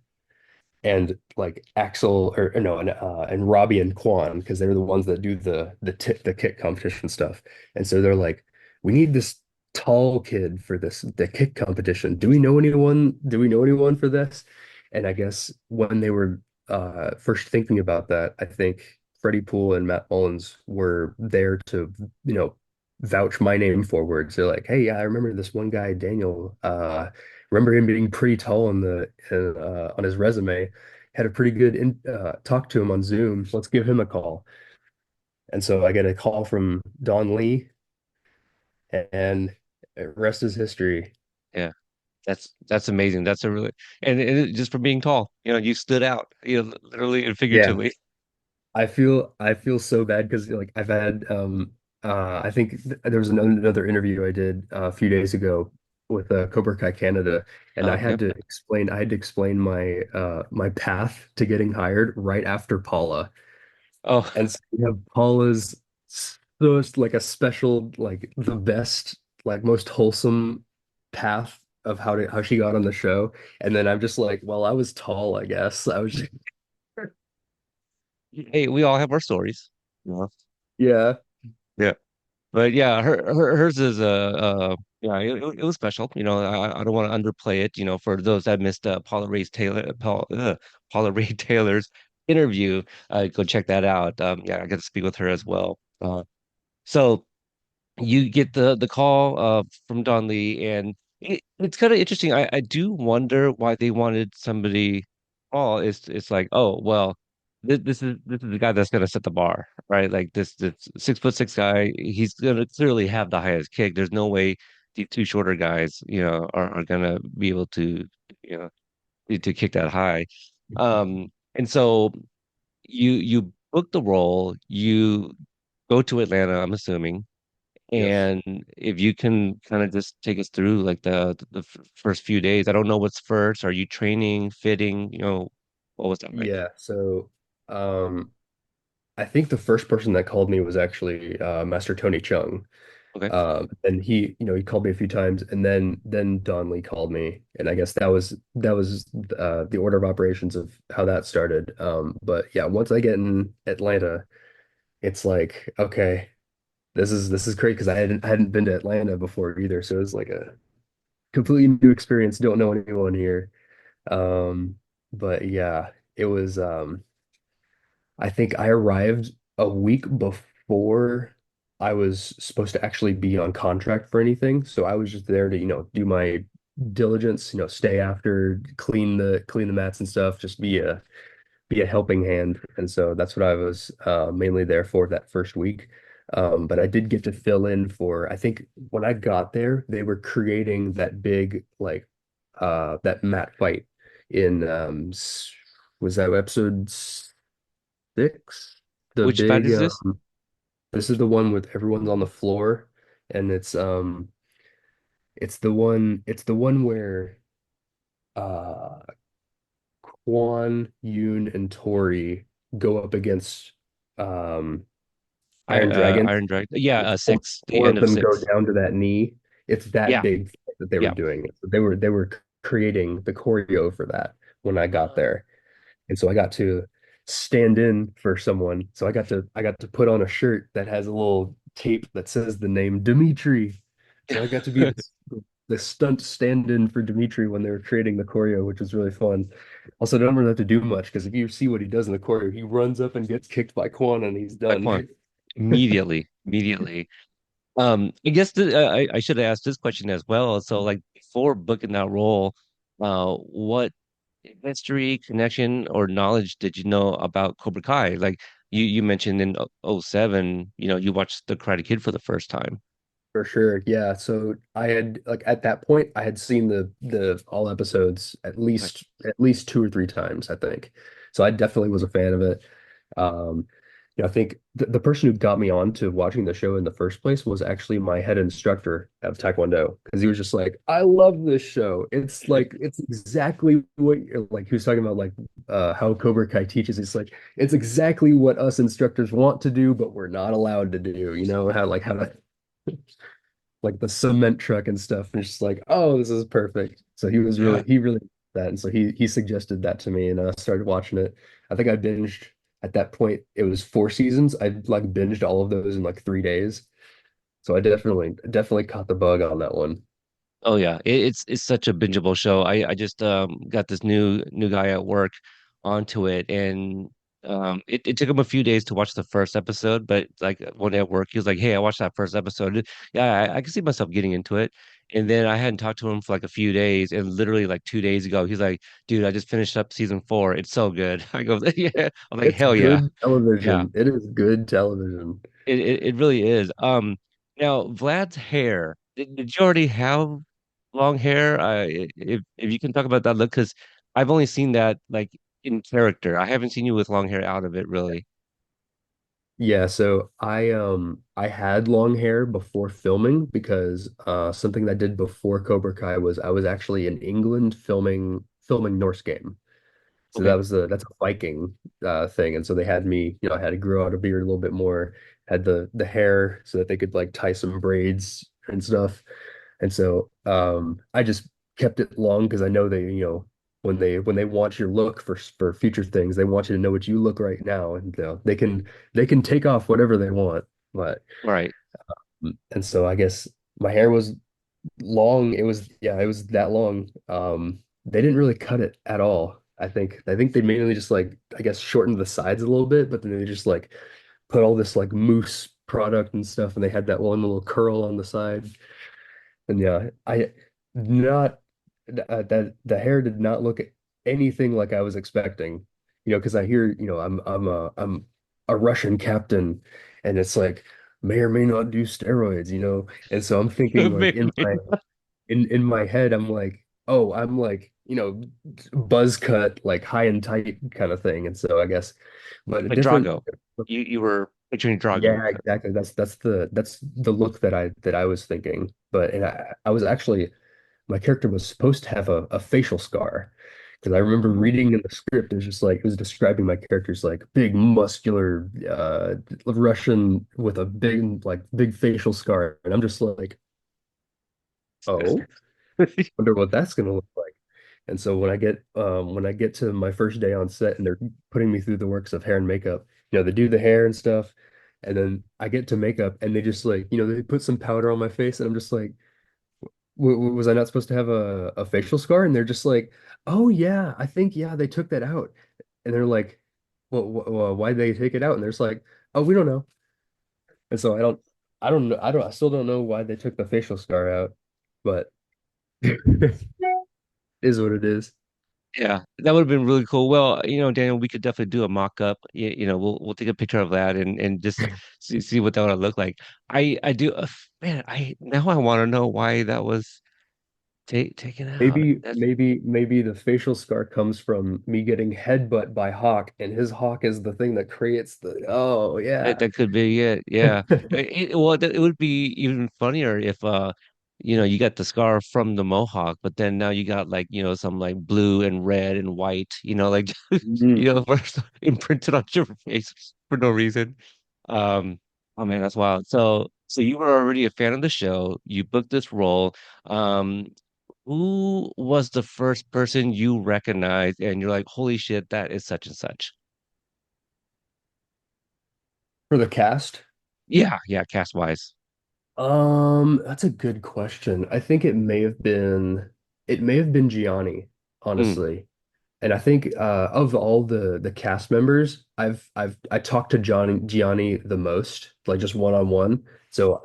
and like Axel or no and Robbie and Quan because they're the ones that do the kick competition stuff. And so they're like, we need this tall kid for the kick competition. Do we know anyone? Do we know anyone for this? And I guess when they were first thinking about that, I think Freddie Poole and Matt Mullins were there to, vouch my name forward. So like, hey, yeah, I remember this one guy, Daniel. Remember him being pretty tall on his resume. Had a pretty good talk to him on Zoom. Let's give him a call. And so I get a call from Don Lee, and rest is history. Yeah, that's amazing. That's a really and just for being tall, you stood out, literally and Yeah, figuratively. I feel so bad because like I've had I think there was another interview I did a few days ago with Cobra Kai Canada, and Yeah. I had to explain my path to getting hired right after Paula. Oh, And so you have Paula's so it's like a special, like the best, like most wholesome path of how she got on the show. And then I'm just like, well, I was tall, I guess. I was hey, we all have our stories. Yeah. yeah, Yeah. But yeah, hers is yeah, it was special. I don't want to underplay it. For those that missed Paula Ray Taylor's interview, go check that out. Yeah, I got to speak with her as well. So you get the call from Don Lee, and it's kind of interesting. I do wonder why they wanted somebody. Oh, it's like, oh well, this is the guy that's gonna set the bar, right? Like this 6'6" guy, he's gonna clearly have the highest kick. There's no way the two shorter guys, are gonna be able you know, to kick that high. And so you book the role, you go to Atlanta, I'm assuming. yes. And if you can kind of just take us through like the first few days, I don't know what's first. Are you training, fitting? What was that like? Yeah. So um I think the first person that called me was actually Master Tony Chung. Okay. And he called me a few times, and then Don Lee called me, and I guess that was the order of operations of how that started. But yeah, once I get in Atlanta, it's like, okay, this is great because I hadn't been to Atlanta before either, so it was like a completely new experience. Don't know anyone here. Um, but yeah, it was. I think I arrived a week before I was supposed to actually be on contract for anything. So I was just there to, do my diligence, stay after, clean the mats and stuff, just be a helping hand. And so that's what I was mainly there for that first week. But I did get to fill in for, I think when I got there, they were creating that big like that mat fight in was that episode 6? The Which fight big is this? this is the one with everyone's on the floor, and it's the one where uh Quan, Yoon, and Tori go up against um Iron Dragon. Iron Dragon. Yeah, It's six. The four end of of them go six. down to that knee. It's that Yeah, big that they were yeah. doing. They were creating the choreo for that when I got there. And so I got to stand in for someone. So I got to put on a shirt that has a little tape that says the name Dimitri. So I got to be the stunt stand-in for Dimitri when they were creating the choreo, which was really fun. Also, don't really have to do much because if you see what he does in the choreo, he runs up and gets kicked by Quan and he's Like one done. immediately. I guess I should have asked this question as well. So, like before booking that role, what history, connection, or knowledge did you know about Cobra Kai? Like you mentioned in '07, you watched The Karate Kid for the first time. For sure. Yeah. So I had like at that point I had seen the all episodes Right. at least two or three times, I think. So I definitely was a fan of it. Um, I think the person who got me on to watching the show in the first place was actually my head instructor of Taekwondo because he was just like, I love this show. It's like it's exactly what you're like he was talking about like how Cobra Kai teaches. It's like it's exactly what us instructors want to do, but we're not allowed to do. You know how to like the cement truck and stuff. And it's just like, oh, this is perfect. So Yeah. he really that, and so he suggested that to me, and I started watching it. I think I binged at that point. It was four seasons. I like binged all of those in like 3 days. So I definitely caught the bug on that one. Oh yeah, it's such a bingeable show. I just got this new guy at work onto it, and it took him a few days to watch the first episode, but like one day at work, he was like, "Hey, I watched that first episode. Yeah, I can see myself getting into it." And then I hadn't talked to him for like a few days, and literally like 2 days ago, he's like, "Dude, I just finished up season 4. It's so good." I go, "Yeah." I'm like, It's "Hell yeah, good yeah." television. It is good television. It really is. Now Vlad's hair. Did you already have long hair? If you can talk about that look, because I've only seen that like in character. I haven't seen you with long hair out of it really. Yeah, so I had long hair before filming because something that I did before Cobra Kai was I was actually in England filming Norse Game. So Okay. that's a Viking thing, and so they had me, I had to grow out a beard a little bit more, had the hair so that they could like tie some braids and stuff. And so I just kept it long because I know when they want your look for future things, they want you to know what you look right now, and they can take off whatever they want. But All right. and so I guess my hair was long. It was that long. They didn't really cut it at all. I think they mainly just like I guess shortened the sides a little bit, but then they just like put all this like mousse product and stuff, and they had that one little curl on the side. And yeah, I not that the hair did not look anything like I was expecting. Because I hear, I'm a Russian captain, and it's like may or may not do steroids, And so I'm thinking like Maybe in my head, I'm like, oh, I'm like, buzz cut, like high and tight kind of thing. And so I guess, but a like different, Drago. You were picturing Drago. yeah, exactly. That's the look that I was thinking. But and I was actually my character was supposed to have a facial scar because I remember reading in the script, it was just like it was describing my character's like big muscular Russian with a big facial scar, and I'm just like, oh, wonder what that's gonna look like. And so when I get to my first day on set and they're putting me through the works of hair and makeup, they do the hair and stuff, and then I get to makeup and they just like, they put some powder on my face and I'm just like, was I not supposed to have a facial scar? And they're just like, oh yeah, I think yeah, they took that out. And they're like, well, why'd they take it out? And they're just like, oh, we don't know. And so I don't know, I still don't know why they took the facial scar out, but it is what it is. Yeah, that would have been really cool. Well, Daniel, we could definitely do a mock-up. We'll take a picture of that and just see what that would look like. I do, man. I now I want to know why that was taken out. Maybe the facial scar comes from me getting headbutt by Hawk, and his Hawk is the thing that creates the. Oh yeah. That could be it. Yeah. Well, it would be even funnier if you got the scar from the Mohawk, but then now you got like, some like blue and red and white, like Mm. first imprinted on your face for no reason. Um, oh man, that's wild. So you were already a fan of the show. You booked this role. Um, who was the first person you recognized and you're like, holy shit, that is such and such? For the cast, Yeah, yeah, cast wise. that's a good question. I think it may have been Gianni, Mm, honestly. And I think of all the cast members, I talked to Gianni the most, like just one on one. So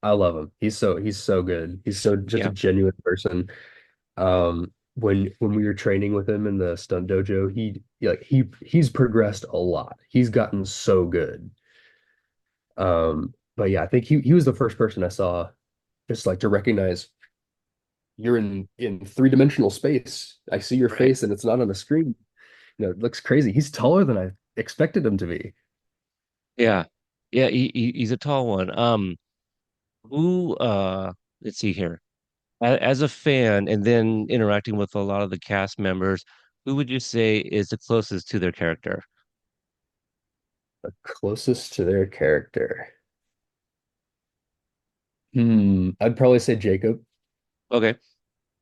I love him. He's so good. He's so just a yeah. genuine person. When we were training with him in the stunt dojo, he's progressed a lot. He's gotten so good. But yeah, I think he was the first person I saw. just like to recognize you're in three-dimensional space. I see your Right. face and it's not on a screen. It looks crazy. He's taller than I expected him to be. Yeah. Yeah, he's a tall one. Who let's see here. As a fan and then interacting with a lot of the cast members, who would you say is the closest to their character? Closest to their character. I'd probably say Jacob. Okay.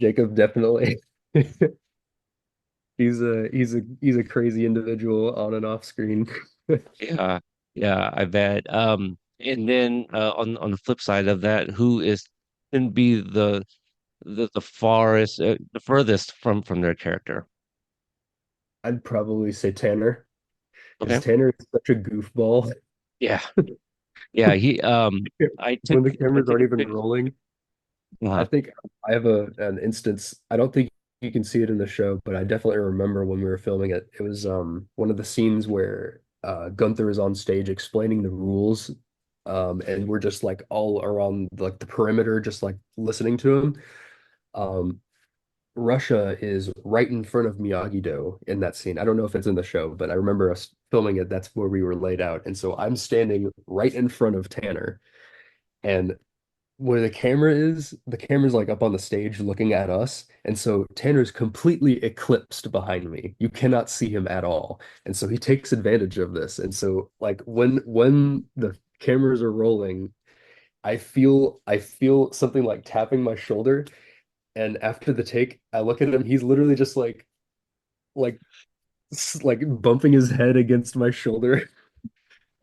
Jacob definitely. He's a crazy individual on and off screen. Yeah. Yeah, I bet. And then on the flip side of that, who is can be the farthest the furthest from their character? I'd probably say Tanner because Okay. Tanner is such a goofball. Yeah. Yeah, he When the I cameras took aren't a even pic. rolling, I Uh, think I have an instance. I don't think you can see it in the show, but I definitely remember when we were filming it. It was one of the scenes where Gunther is on stage explaining the rules, and we're just like all around like the perimeter, just like listening to him. Um, Russia is right in front of Miyagi-Do in that scene. I don't know if it's in the show, but I remember us filming it. That's where we were laid out, and so I'm standing right in front of Tanner, and where the camera's like up on the stage looking at us. And so Tanner's completely eclipsed behind me. You cannot see him at all. And so he takes advantage of this. And so like when the cameras are rolling, I feel something like tapping my shoulder. And after the take, I look at him, he's literally just like like bumping his head against my shoulder.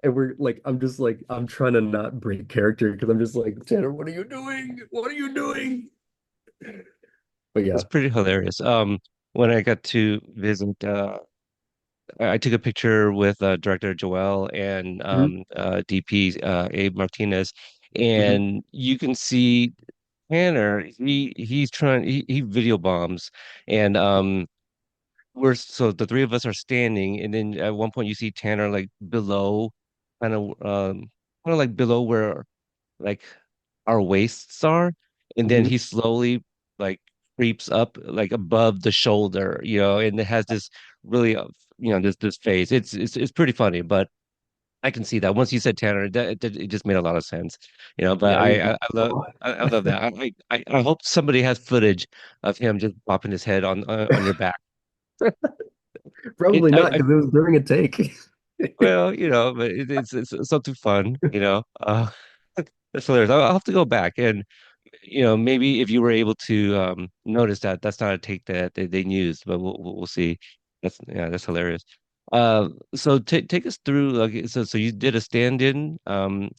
And we're like, I'm just like, I'm trying to not break character because I'm just like, Tanner, what are you doing? What are you doing? But it's yeah. pretty hilarious. When I got to visit I took a picture with director Joel and hmm DP Abe Martinez, hmm and you can see Tanner. He's trying. He video bombs, and we're so the three of us are standing, and then at one point you see Tanner like below, kind of kind of like below where like our waists are, and then hmm he slowly like creeps up like above the shoulder, and it has this really this phase. It's pretty funny, but I can see that once you said Tanner, it just made a lot of sense, But Yeah, he was I love that. I hope somebody has footage of him just popping his head on your back. probably It not I because it was during a take. Well, but it's something fun. That's hilarious. I'll have to go back and maybe if you were able to notice that that's not a take that they used, but we'll see. That's hilarious. So take us through like so you did a stand-in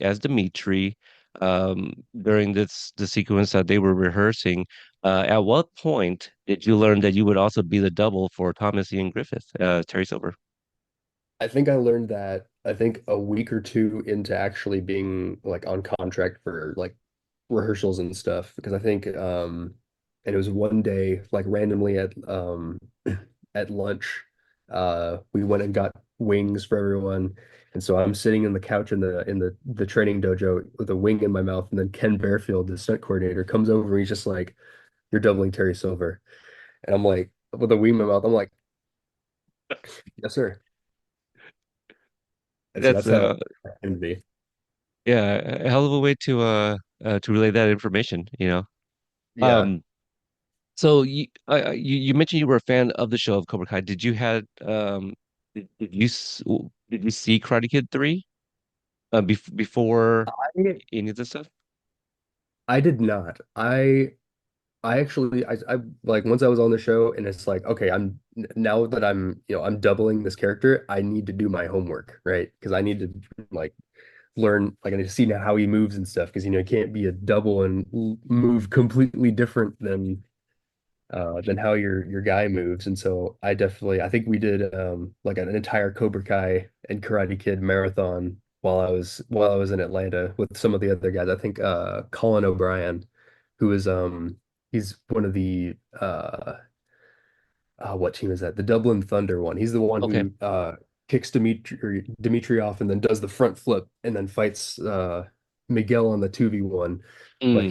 as Dimitri during the sequence that they were rehearsing. At what point did you learn that you would also be the double for Thomas Ian Griffith, Terry Silver? I think I learned that I think a week or two into actually being like on contract for like rehearsals and stuff because I think and it was one day like randomly at lunch we went and got wings for everyone and so I'm sitting in the couch in the training dojo with a wing in my mouth and then Ken Bearfield the stunt coordinator comes over and he's just like you're doubling Terry Silver and I'm like with a wing in my mouth I'm like yes sir and so That's that's how it came to be. yeah, a hell of a way to relay that information. Yeah, Um, so you mentioned you were a fan of the show of Cobra Kai. Did you had did you see Karate Kid 3 before I any of this stuff? I did not. I actually I like once I was on the show and it's like okay now that I'm doubling this character I need to do my homework right because I need to like learn like I need to see now how he moves and stuff because you can't be a double and move completely different than how your guy moves and so I think we did like an entire Cobra Kai and Karate Kid marathon while I was in Atlanta with some of the other guys I think Colin O'Brien who is he's one of the what team is that? The Dublin Thunder one. He's the one Okay. who kicks Dimitri off and then does the front flip and then fights. Miguel on the 2v1, but Mm,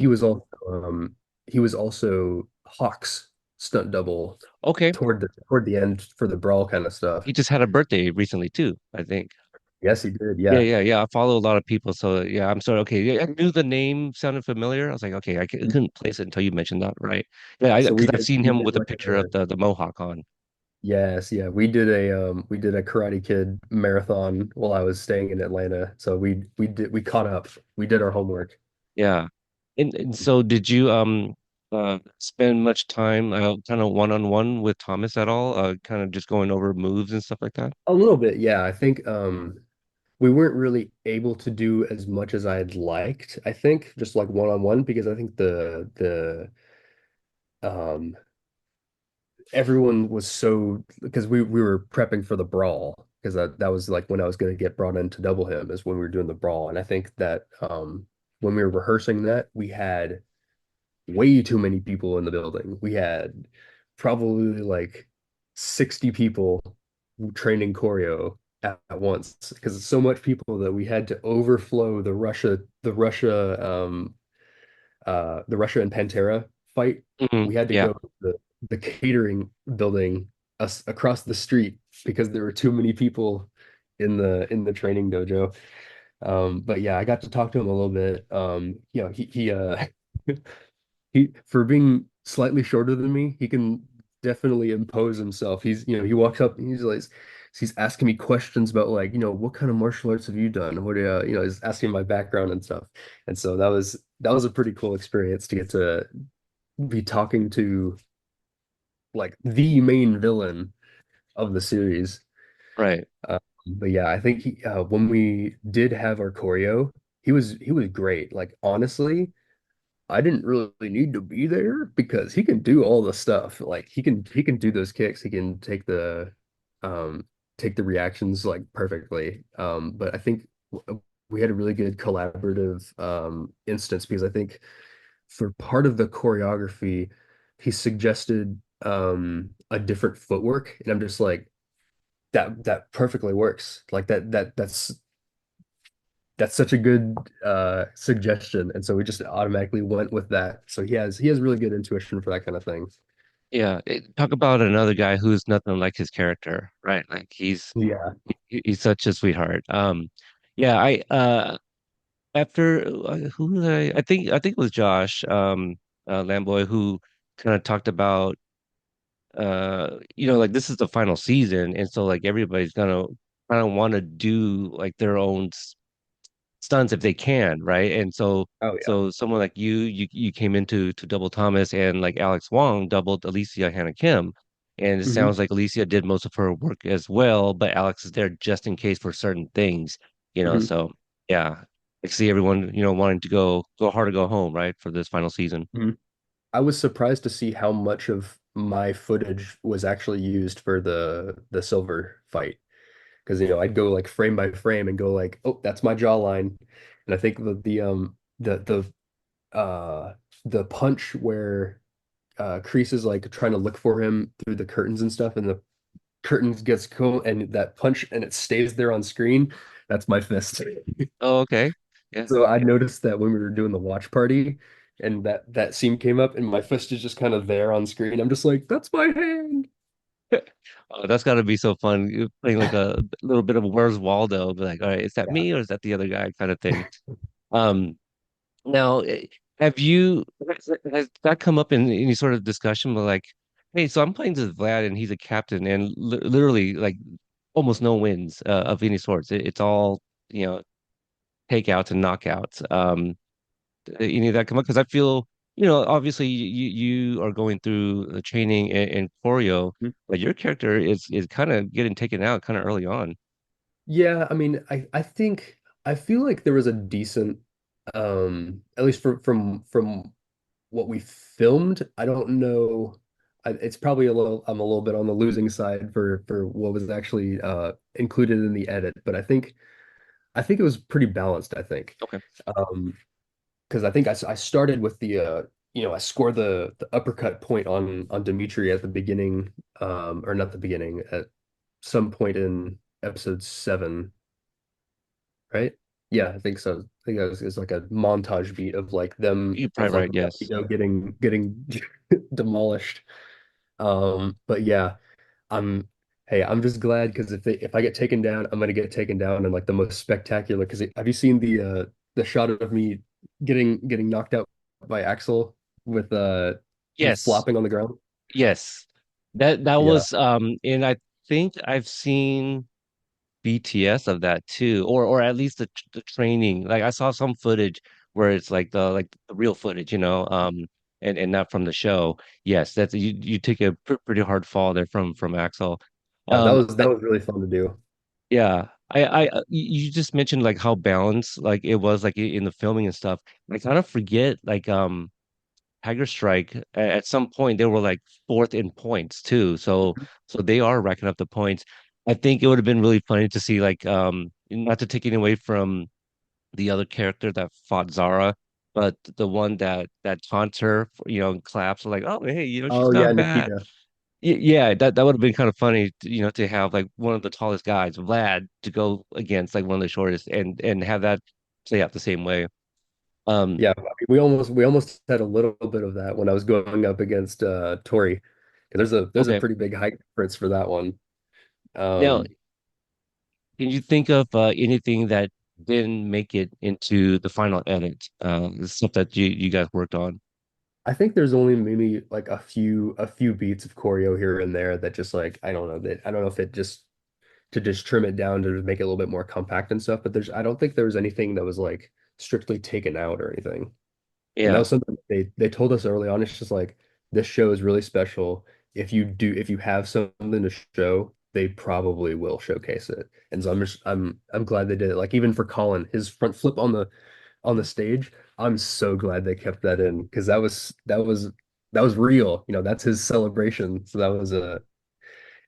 he was also Hawk's stunt double okay. toward the end for the brawl kind of stuff. He just had a birthday recently too, I think. Yes, he did. Yeah, Yeah. yeah, yeah. I follow a lot of people, so yeah, I'm sorry. Okay, yeah, I knew the name sounded familiar. I was like, okay, couldn't place it until you mentioned that, right? Yeah, So because I've seen we him did with a like picture a of the mohawk on. yes, yeah. We did a Karate Kid marathon while I was staying in Atlanta. So we caught up. We did our homework. Yeah. And so did you spend much time kind of one-on-one with Thomas at all? Kind of just going over moves and stuff like that? A little bit, yeah. I think we weren't really able to do as much as I'd liked. I think just like one on one because I think the um everyone was so because we were prepping for the brawl because that was like when I was going to get brought in to double him is when we were doing the brawl. And I think that when we were rehearsing that, we had way too many people in the building. We had probably like 60 people training choreo at once because it's so much people that we had to overflow the Russia and Pantera fight. Hmm. We had to Yeah. go to the catering building across the street because there were too many people in the training dojo. But yeah, I got to talk to him a little bit. He for being slightly shorter than me, he can definitely impose himself. He walks up and he's asking me questions about like, what kind of martial arts have you done? What he's asking my background and stuff. And so that was a pretty cool experience to get to be talking to like the main villain of the series. Right. But yeah, I think when we did have our choreo, he was great. Like honestly, I didn't really need to be there because he can do all the stuff. Like he can do those kicks. He can um take the reactions like perfectly. But I think we had a really good collaborative instance because I think for part of the choreography, he suggested a different footwork, and I'm just like that perfectly works. Like that's such a good suggestion, and so we just automatically went with that. So he has really good intuition for that kind of thing. Yeah. Talk about another guy who's nothing like his character, right? Like Yeah. he's such a sweetheart. Yeah, I after who did I think it was Josh Lamboy who kind of talked about like this is the final season, and so like everybody's gonna kind of want to do like their own stunts if they can, right? And so Oh yeah. so someone like you came into to double Thomas, and like Alex Wong doubled Alicia Hannah Kim. And it Hmm. sounds like Alicia did most of her work as well, but Alex is there just in case for certain things. Hmm. So yeah. I see everyone, wanting to go hard to go home, right, for this final season. Hmm. I was surprised to see how much of my footage was actually used for the silver fight because I'd go like frame by frame and go like, oh, that's my jawline, and I think the punch where Kreese is like trying to look for him through the curtains and stuff, and the curtains gets cool, and that punch and it stays there on screen. That's my fist. Oh, okay. Yeah. So I noticed that when we were doing the watch party, and that scene came up, and my fist is just kind of there on screen. I'm just like, that's my hand. Oh, that's got to be so fun. You're playing like a little bit of Where's Waldo, be like, all right, is that Yeah. me or is that the other guy kind of thing? Um, Now, have you has that come up in any sort of discussion? But like, hey, so I'm playing this Vlad, and he's a captain, and li literally like almost no wins of any sorts. It's all you know takeouts and knockouts. Any of that come up? Because I feel obviously you are going through the training and choreo, but your character is kind of getting taken out kind of early on. Yeah, I mean, I feel like there was a decent at least from what we filmed. I don't know. It's probably I'm a little bit on the losing side for what was actually included in the edit, but I think it was pretty balanced, I think. Okay. Um because I think I started with I scored the uppercut point on Dimitri at the beginning or not the beginning at some point in episode 7, right? Yeah, I think so. I think it's like a montage beat of like them You're of probably like right. Yes. getting demolished. But yeah, I'm hey, I'm just glad because if I get taken down, I'm gonna get taken down in like the most spectacular. Because have you seen the shot of me getting knocked out by Axel with just Yes. flopping on the ground? Yes. That Yeah. was and I think I've seen BTS of that too, or at least the training. Like I saw some footage where it's like the real footage, and not from the show. Yes, that's you take a pretty hard fall there from Axel. Yeah, Um, that was really fun to do. yeah, you just mentioned like how balanced like it was like in the filming and stuff. I kind of forget like Tiger Strike at some point they were like fourth in points too. So they are racking up the points. I think it would have been really funny to see like not to take it away from the other character that fought Zara, but the one that taunts her, and claps like, oh hey, she's Oh yeah, not bad. Nikita. Yeah, that would have been kind of funny, to have like one of the tallest guys, Vlad, to go against like one of the shortest and have that play out the same way. Um, Yeah, I mean, we almost had a little bit of that when I was going up against Tori. There's a okay. pretty big height difference for that one. Now, Um, can you think of anything that didn't make it into the final edit? The stuff that you guys worked on. I think there's only maybe like a few beats of choreo here and there that just like I don't know that I don't know if it just to just trim it down to make it a little bit more compact and stuff, but I don't think there was anything that was like strictly taken out or anything. And that Yeah. was something they told us early on. It's just like this show is really special. If you have something to show, they probably will showcase it. And so I'm glad they did it. Like even for Colin, his front flip on the stage, I'm so glad they kept that in because that was real. You know, that's his celebration. So that was and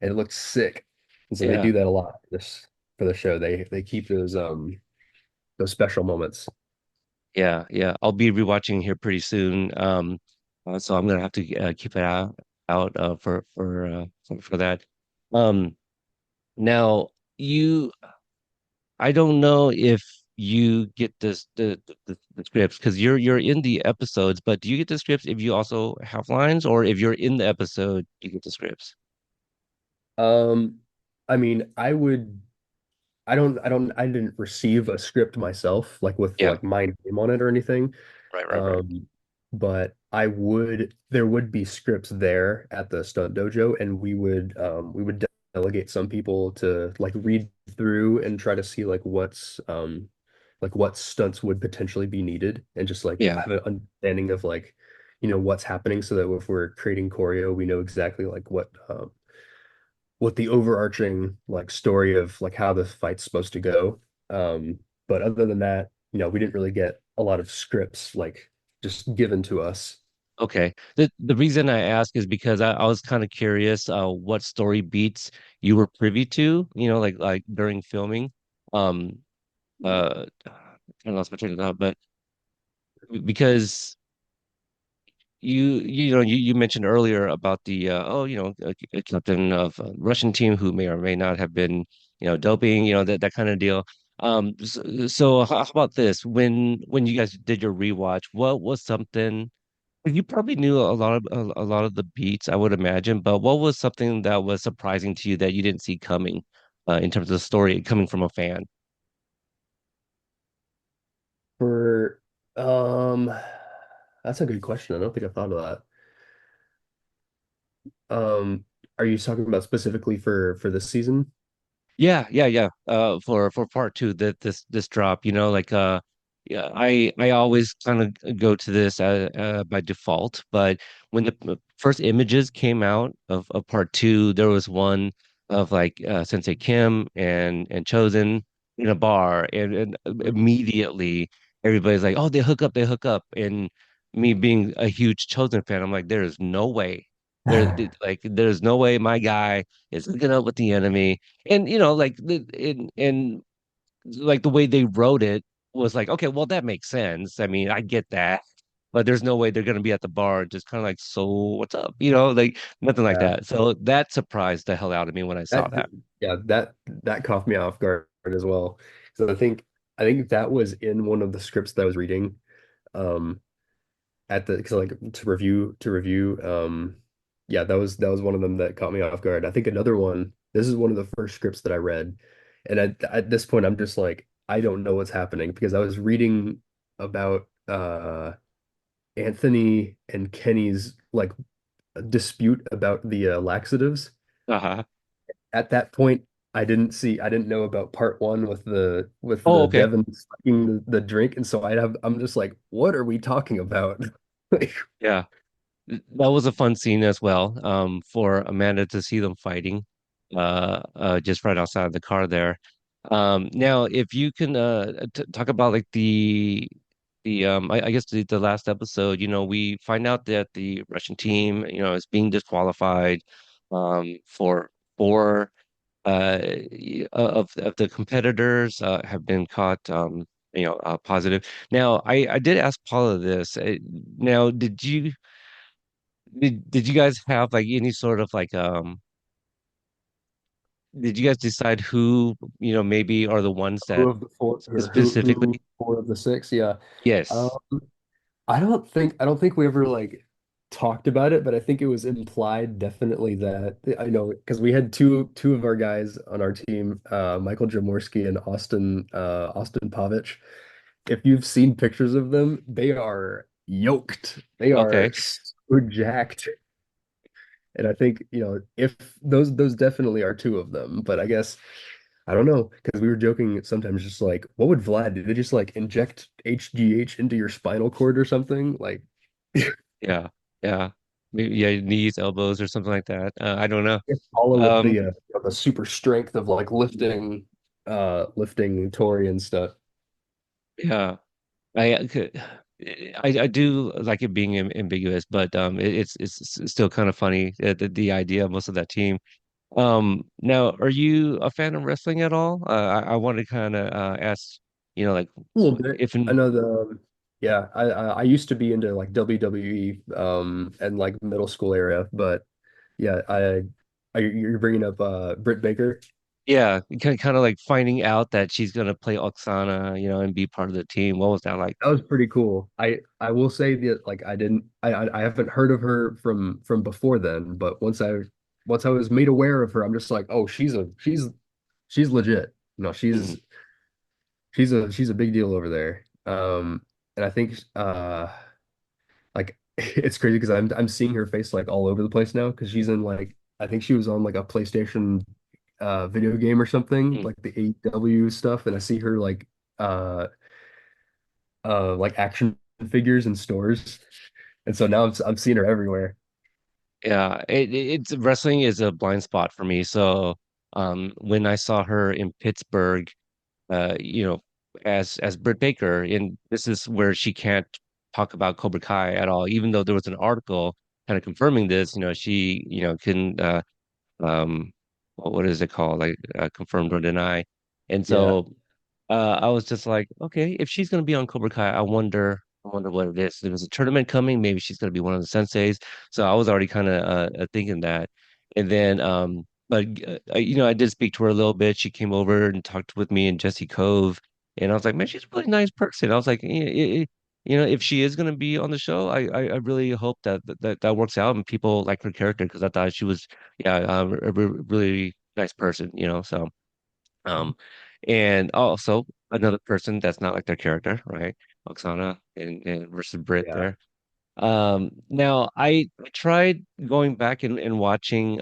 it looked sick. And so they Yeah. do that a lot for the show. They keep those special moments. Yeah. Yeah. I'll be rewatching here pretty soon. So I'm gonna have to keep it out for that. Um, now you, I don't know if you get the scripts because you're in the episodes, but do you get the scripts if you also have lines, or if you're in the episode, you get the scripts? Um, I mean, I didn't receive a script myself, like with Yeah. like my name on it or anything. Right. Right. Right. Um, but there would be scripts there at the stunt dojo, and we would delegate some people to like read through and try to see like what stunts would potentially be needed, and just like Yeah. have an understanding of like, you know, what's happening so that if we're creating choreo, we know exactly like what the overarching like story of like how the fight's supposed to go. But other than that, you know, we didn't really get a lot of scripts like just given to us. Okay. The reason I ask is because I was kind of curious what story beats you were privy to, like during filming. Um I kind of lost my train of thought, but because you mentioned earlier about the a captain of a Russian team who may or may not have been doping, that kind of deal. So how about this? When you guys did your rewatch, what was something you probably knew a lot of the beats, I would imagine, but what was something that was surprising to you that you didn't see coming in terms of the story coming from a fan? For um that's a good question. I don't think I thought of that. Are you talking about specifically for this season? Yeah, yeah, yeah. For part two, that this drop, yeah, I always kind of go to this by default, but when the first images came out of part two, there was one of like Sensei Kim and Chosen in a bar, and immediately everybody's like, "Oh, they hook up," and me being a huge Chosen fan, I'm like, "There is no way." There's no way my guy is hooking up with the enemy, and like like the way they wrote it was like, okay, well that makes sense. I mean, I get that, but there's no way they're gonna be at the bar just kind of like, so what's up? Like nothing like Yeah. that. So that surprised the hell out of me when I saw That that. yeah, that caught me off guard as well. So I think I think that was in one of the scripts that I was reading. Um, at the because like to review yeah, that was one of them that caught me off guard. I think another one, this is one of the first scripts that I read, and at this point I'm just like I don't know what's happening because I was reading about Anthony and Kenny's like dispute about the laxatives. Uh-huh. At that point I didn't know about part one with Oh, the okay. Devon sucking the drink, and so I'm just like, what are we talking about? Like, Yeah. That was a fun scene as well. For Amanda to see them fighting, just right outside the car there. Now if you can t talk about like I guess the last episode, we find out that the Russian team, is being disqualified, for four of the competitors have been caught, positive. Now I did ask Paula this. Now did you guys have like any sort of like did you guys decide who, maybe are the ones who that of the four or who specifically? four of the six? Yeah. Um, Yes. I don't think we ever like talked about it, but I think it was implied definitely that I know because we had two of our guys on our team, Michael Jaworski and Austin Pavich. If you've seen pictures of them, they are yoked. They are Okay. so jacked. And I think, if those definitely are two of them, but I guess I don't know because we were joking sometimes just like what would Vlad do? They just like inject HGH into your spinal cord or something? Like Yeah. Yeah. Maybe, yeah, knees, elbows, or something like that. I don't know. all with Um, the super strength of like lifting Tori and stuff. yeah. I do like it being ambiguous, but it's still kind of funny, the idea of most of that team. Now, are you a fan of wrestling at all? I want to kind of ask, like A little bit. if I in, know yeah, I used to be into like WWE and like middle school area, but yeah, you're bringing up Britt Baker. yeah, kind of like finding out that she's gonna play Oksana, and be part of the team. What was that like? That was pretty cool. I will say that like I didn't I haven't heard of her from before then, but once I was made aware of her, I'm just like, oh, she's legit. No, Mhm. she's a big deal over there. And I think like it's crazy because I'm seeing her face like all over the place now because she's in like I think she was on like a PlayStation video game or something, Mhm. like the AEW stuff, and I see her uh like action figures in stores. And so now I'm seeing her everywhere. Yeah, it's wrestling is a blind spot for me. So, when I saw her in Pittsburgh, as Britt Baker, and this is where she can't talk about Cobra Kai at all, even though there was an article kind of confirming this. She, can um, what is it called? Like, confirmed or deny. And Yeah. so, I was just like, okay, if she's gonna be on Cobra Kai, I wonder what it is. There was a tournament coming. Maybe she's gonna be one of the senseis. So I was already kind of thinking that. And then, but I did speak to her a little bit. She came over and talked with me and Jesse Cove, and I was like, man, she's a really nice person. I was like, if she is gonna be on the show, I really hope that works out and people like her character because I thought she was, yeah, really nice person. So. Um, and also another person that's not like their character, right? Oksana and versus Brit Yeah. there. Now I tried going back and watching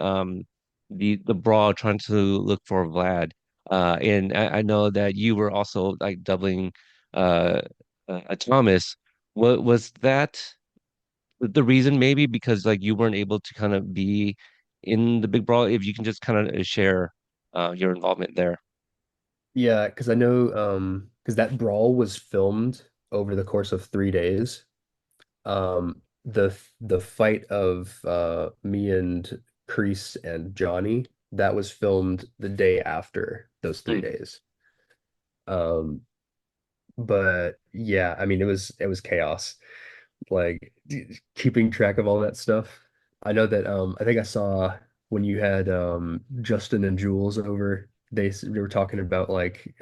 the brawl, trying to look for Vlad. And I know that you were also like doubling uh, a Thomas. What was that the reason? Maybe because like you weren't able to kind of be in the big brawl. If you can just kind of share your involvement there. Yeah, because I know because that brawl was filmed over the course of 3 days. The fight of me and Kreese and Johnny, that was filmed the day after those 3 days. Um, but yeah, I mean it was chaos. Like keeping track of all that stuff. I know that I think I saw when you had Justin and Jules over. they were talking about like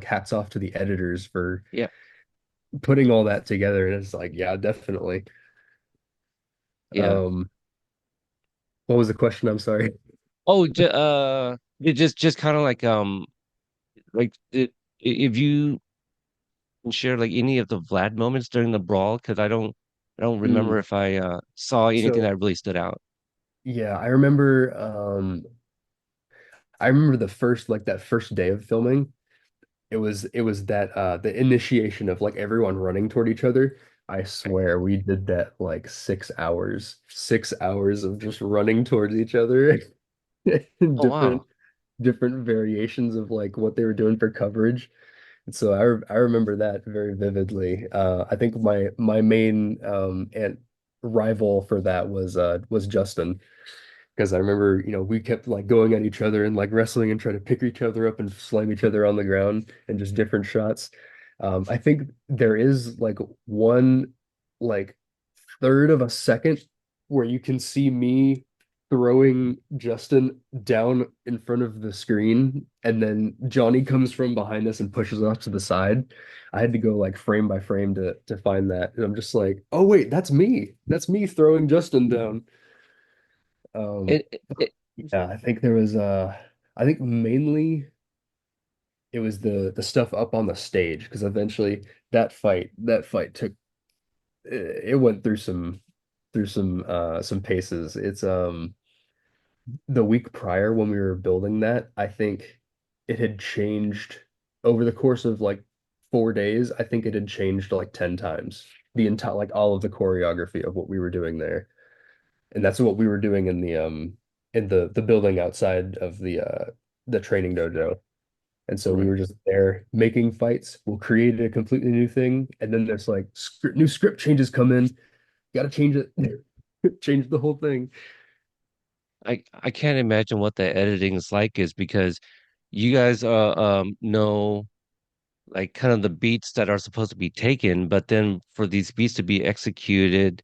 hats off to the editors for Yeah, putting all that together. And it's like, yeah, definitely. yeah. Um, what was the question? I'm sorry. Oh, it just kind of like if you can share like any of the Vlad moments during the brawl, because I don't Mm, remember if I saw anything so that really stood out. yeah, I remember the first like that first day of filming. It was that the initiation of like everyone running toward each other. I Right. swear we did that like 6 hours. 6 hours of just running towards each other. Oh Different wow. different variations of like what they were doing for coverage. And so I remember that very vividly. I think my main and rival for that was Justin, because I remember, we kept like going at each other and like wrestling and trying to pick each other up and slam each other on the ground and just different shots. I think there is like one like third of a second where you can see me throwing Justin down in front of the screen, and then Johnny comes from behind us and pushes off to the side. I had to go like frame by frame to find that. And I'm just like, oh wait, that's me. That's me throwing Justin down. Um, It yeah, I think there was I think mainly it was the stuff up on the stage, because eventually that fight took it went through some paces. It's the week prior when we were building that, I think it had changed over the course of like 4 days. I think it had changed like 10 times. The entire like all of the choreography of what we were doing there. And that's what we were doing in the building outside of the training dojo. And so we right. were just there making fights. We'll create a completely new thing, and then there's like new script changes come in. Got to change it, change the whole thing. I can't imagine what the editing is like is because you guys know like kind of the beats that are supposed to be taken, but then for these beats to be executed,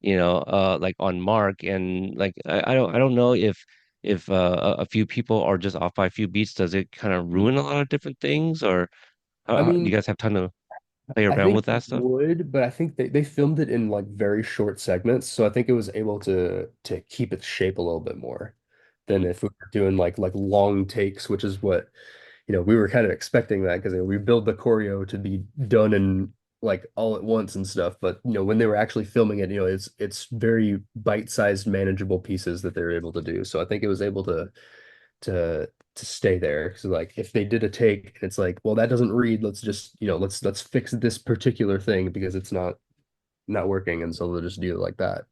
like on mark and like I don't know if a few people are just off by a few beats, does it kind of ruin a lot of different things, or I do you mean, guys have time to play I around think with it that stuff? would, but I think they filmed it in like very short segments, so I think it was able to keep its shape a little bit more than if we were doing like long takes, which is what we were kind of expecting that, because we build the choreo to be done in like all at once and stuff. But when they were actually filming it, it's very bite-sized, manageable pieces that they're able to do. So I think it was able to stay there. So like if they did a take and it's like, well, that doesn't read, let's just, let's fix this particular thing because it's not working. And so they'll just do it like that.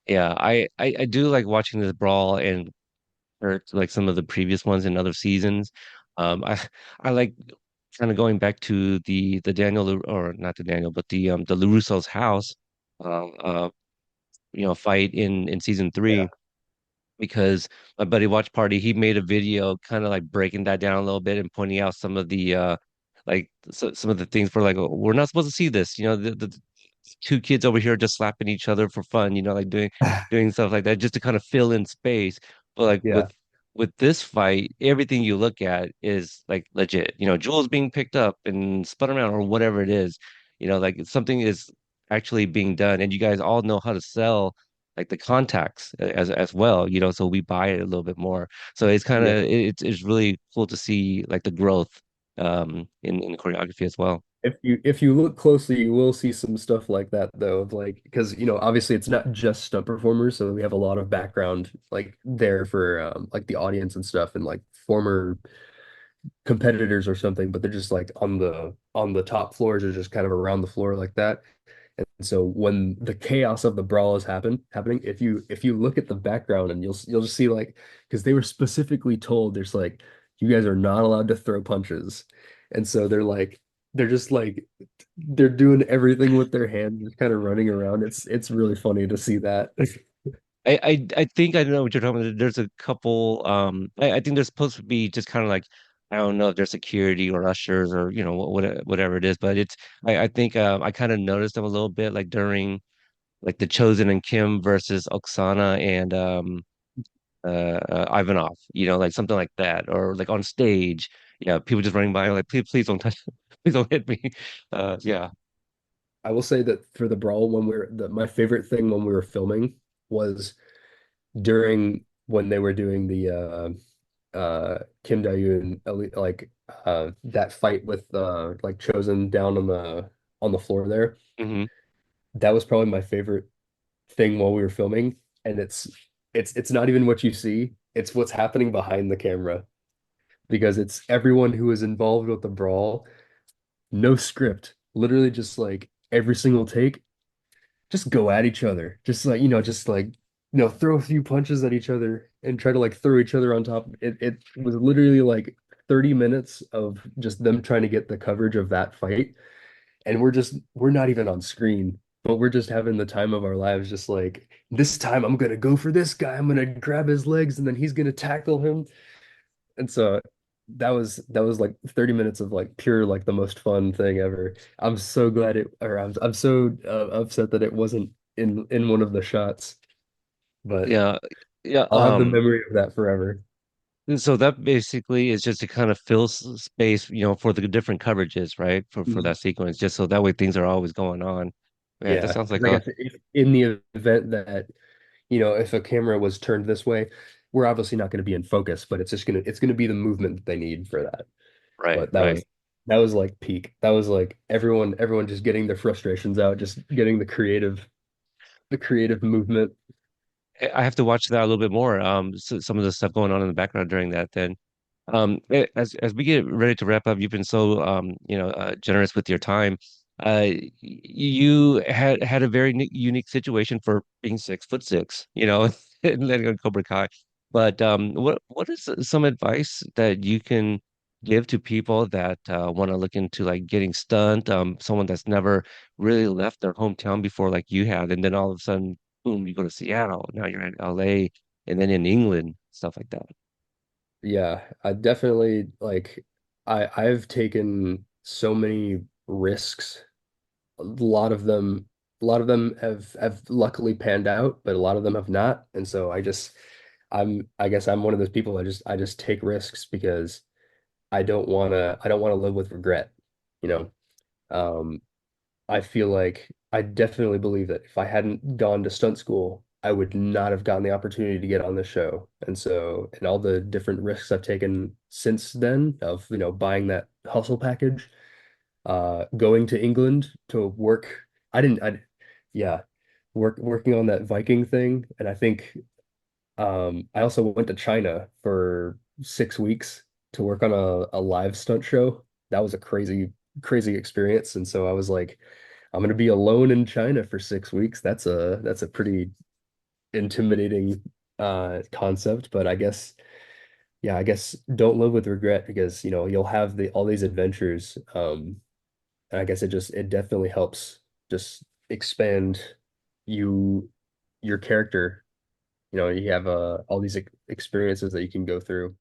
Yeah, I do like watching this brawl and or like some of the previous ones in other seasons. I like kind of going back to the or not the Daniel, but the LaRusso's house, uh, uh, fight in season Yeah. three, because my buddy Watch Party, he made a video kind of like breaking that down a little bit and pointing out some of the some of the things for like, "Oh, we're not supposed to see this, the two kids over here just slapping each other for fun, like doing stuff like that just to kind of fill in space." But like Yeah. with this fight, everything you look at is like legit. Jules being picked up and spun around or whatever it is. Like something is actually being done, and you guys all know how to sell like the contacts as well. So we buy it a little bit more. So it's kind Yeah. of it's really cool to see like the growth in choreography as well. If you look closely, you will see some stuff like that though, of like, because obviously it's not just stunt performers, so we have a lot of background like there for like the audience and stuff, and like former competitors or something, but they're just like on the top floors or just kind of around the floor like that. And so when the chaos of the brawl is happening, if you look at the background, and you'll just see like, because they were specifically told there's like, you guys are not allowed to throw punches. And so they're just like they're doing everything with their hands, just kind of running around. It's really funny to see that. I think I know what you're talking about. There's a couple. I think there's supposed to be just kind of like, I don't know if there's security or ushers or whatever it is, but I think I kind of noticed them a little bit like during like the Chosen and Kim versus Oksana and Ivanov, like something like that, or like on stage, yeah, people just running by like, please don't touch, please don't hit me. Yeah. I will say that for the brawl, my favorite thing when we were filming was during when they were doing the Kim Dae-yoon that fight with like Chosen down on the floor there. Hmm. That was probably my favorite thing while we were filming, and it's not even what you see, it's what's happening behind the camera because it's everyone who is involved with the brawl, no script, literally just like every single take, just go at each other, just like throw a few punches at each other and try to like throw each other on top. It was literally like 30 minutes of just them trying to get the coverage of that fight, and we're not even on screen, but we're just having the time of our lives, just like this time I'm gonna go for this guy, I'm gonna grab his legs and then he's gonna tackle him. And so that was like 30 minutes of like pure like the most fun thing ever. I'm so glad it or I'm so upset that it wasn't in one of the shots, but Yeah. Yeah. I'll have the memory of that forever. And so that basically is just to kind of fill space, for the different coverages, right? For Mhm. that sequence, just so that way things are always going on. Man, that Yeah, sounds like because I a guess if in the event that if a camera was turned this way, we're obviously not going to be in focus, but it's gonna be the movement that they need for that. right, But right. that was like peak. That was like everyone just getting their frustrations out, just getting the creative movement. I have to watch that a little bit more. So some of the stuff going on in the background during that. Then, as we get ready to wrap up, you've been so generous with your time. You had a very unique situation for being 6'6", and letting go Cobra Kai. But what is some advice that you can give to people that want to look into like getting stunt, someone that's never really left their hometown before, like you have, and then all of a sudden boom, you go to Seattle. Now you're in LA and then in England, stuff like that. Yeah, I definitely like I've taken so many risks. A lot of them have luckily panned out, but a lot of them have not. And so I guess I'm one of those people. I just take risks because I don't want to live with regret, you know. Um, I feel like I definitely believe that if I hadn't gone to stunt school, I would not have gotten the opportunity to get on this show. And so, and all the different risks I've taken since then of, buying that hustle package, going to England to work. Yeah, working on that Viking thing. And I think I also went to China for 6 weeks to work on a live stunt show. That was a crazy, crazy experience. And so I was like, I'm gonna be alone in China for 6 weeks. That's a pretty intimidating concept, but I guess don't live with regret because you'll have the all these adventures. And I guess it definitely helps just expand you your character. You have all these experiences that you can go through.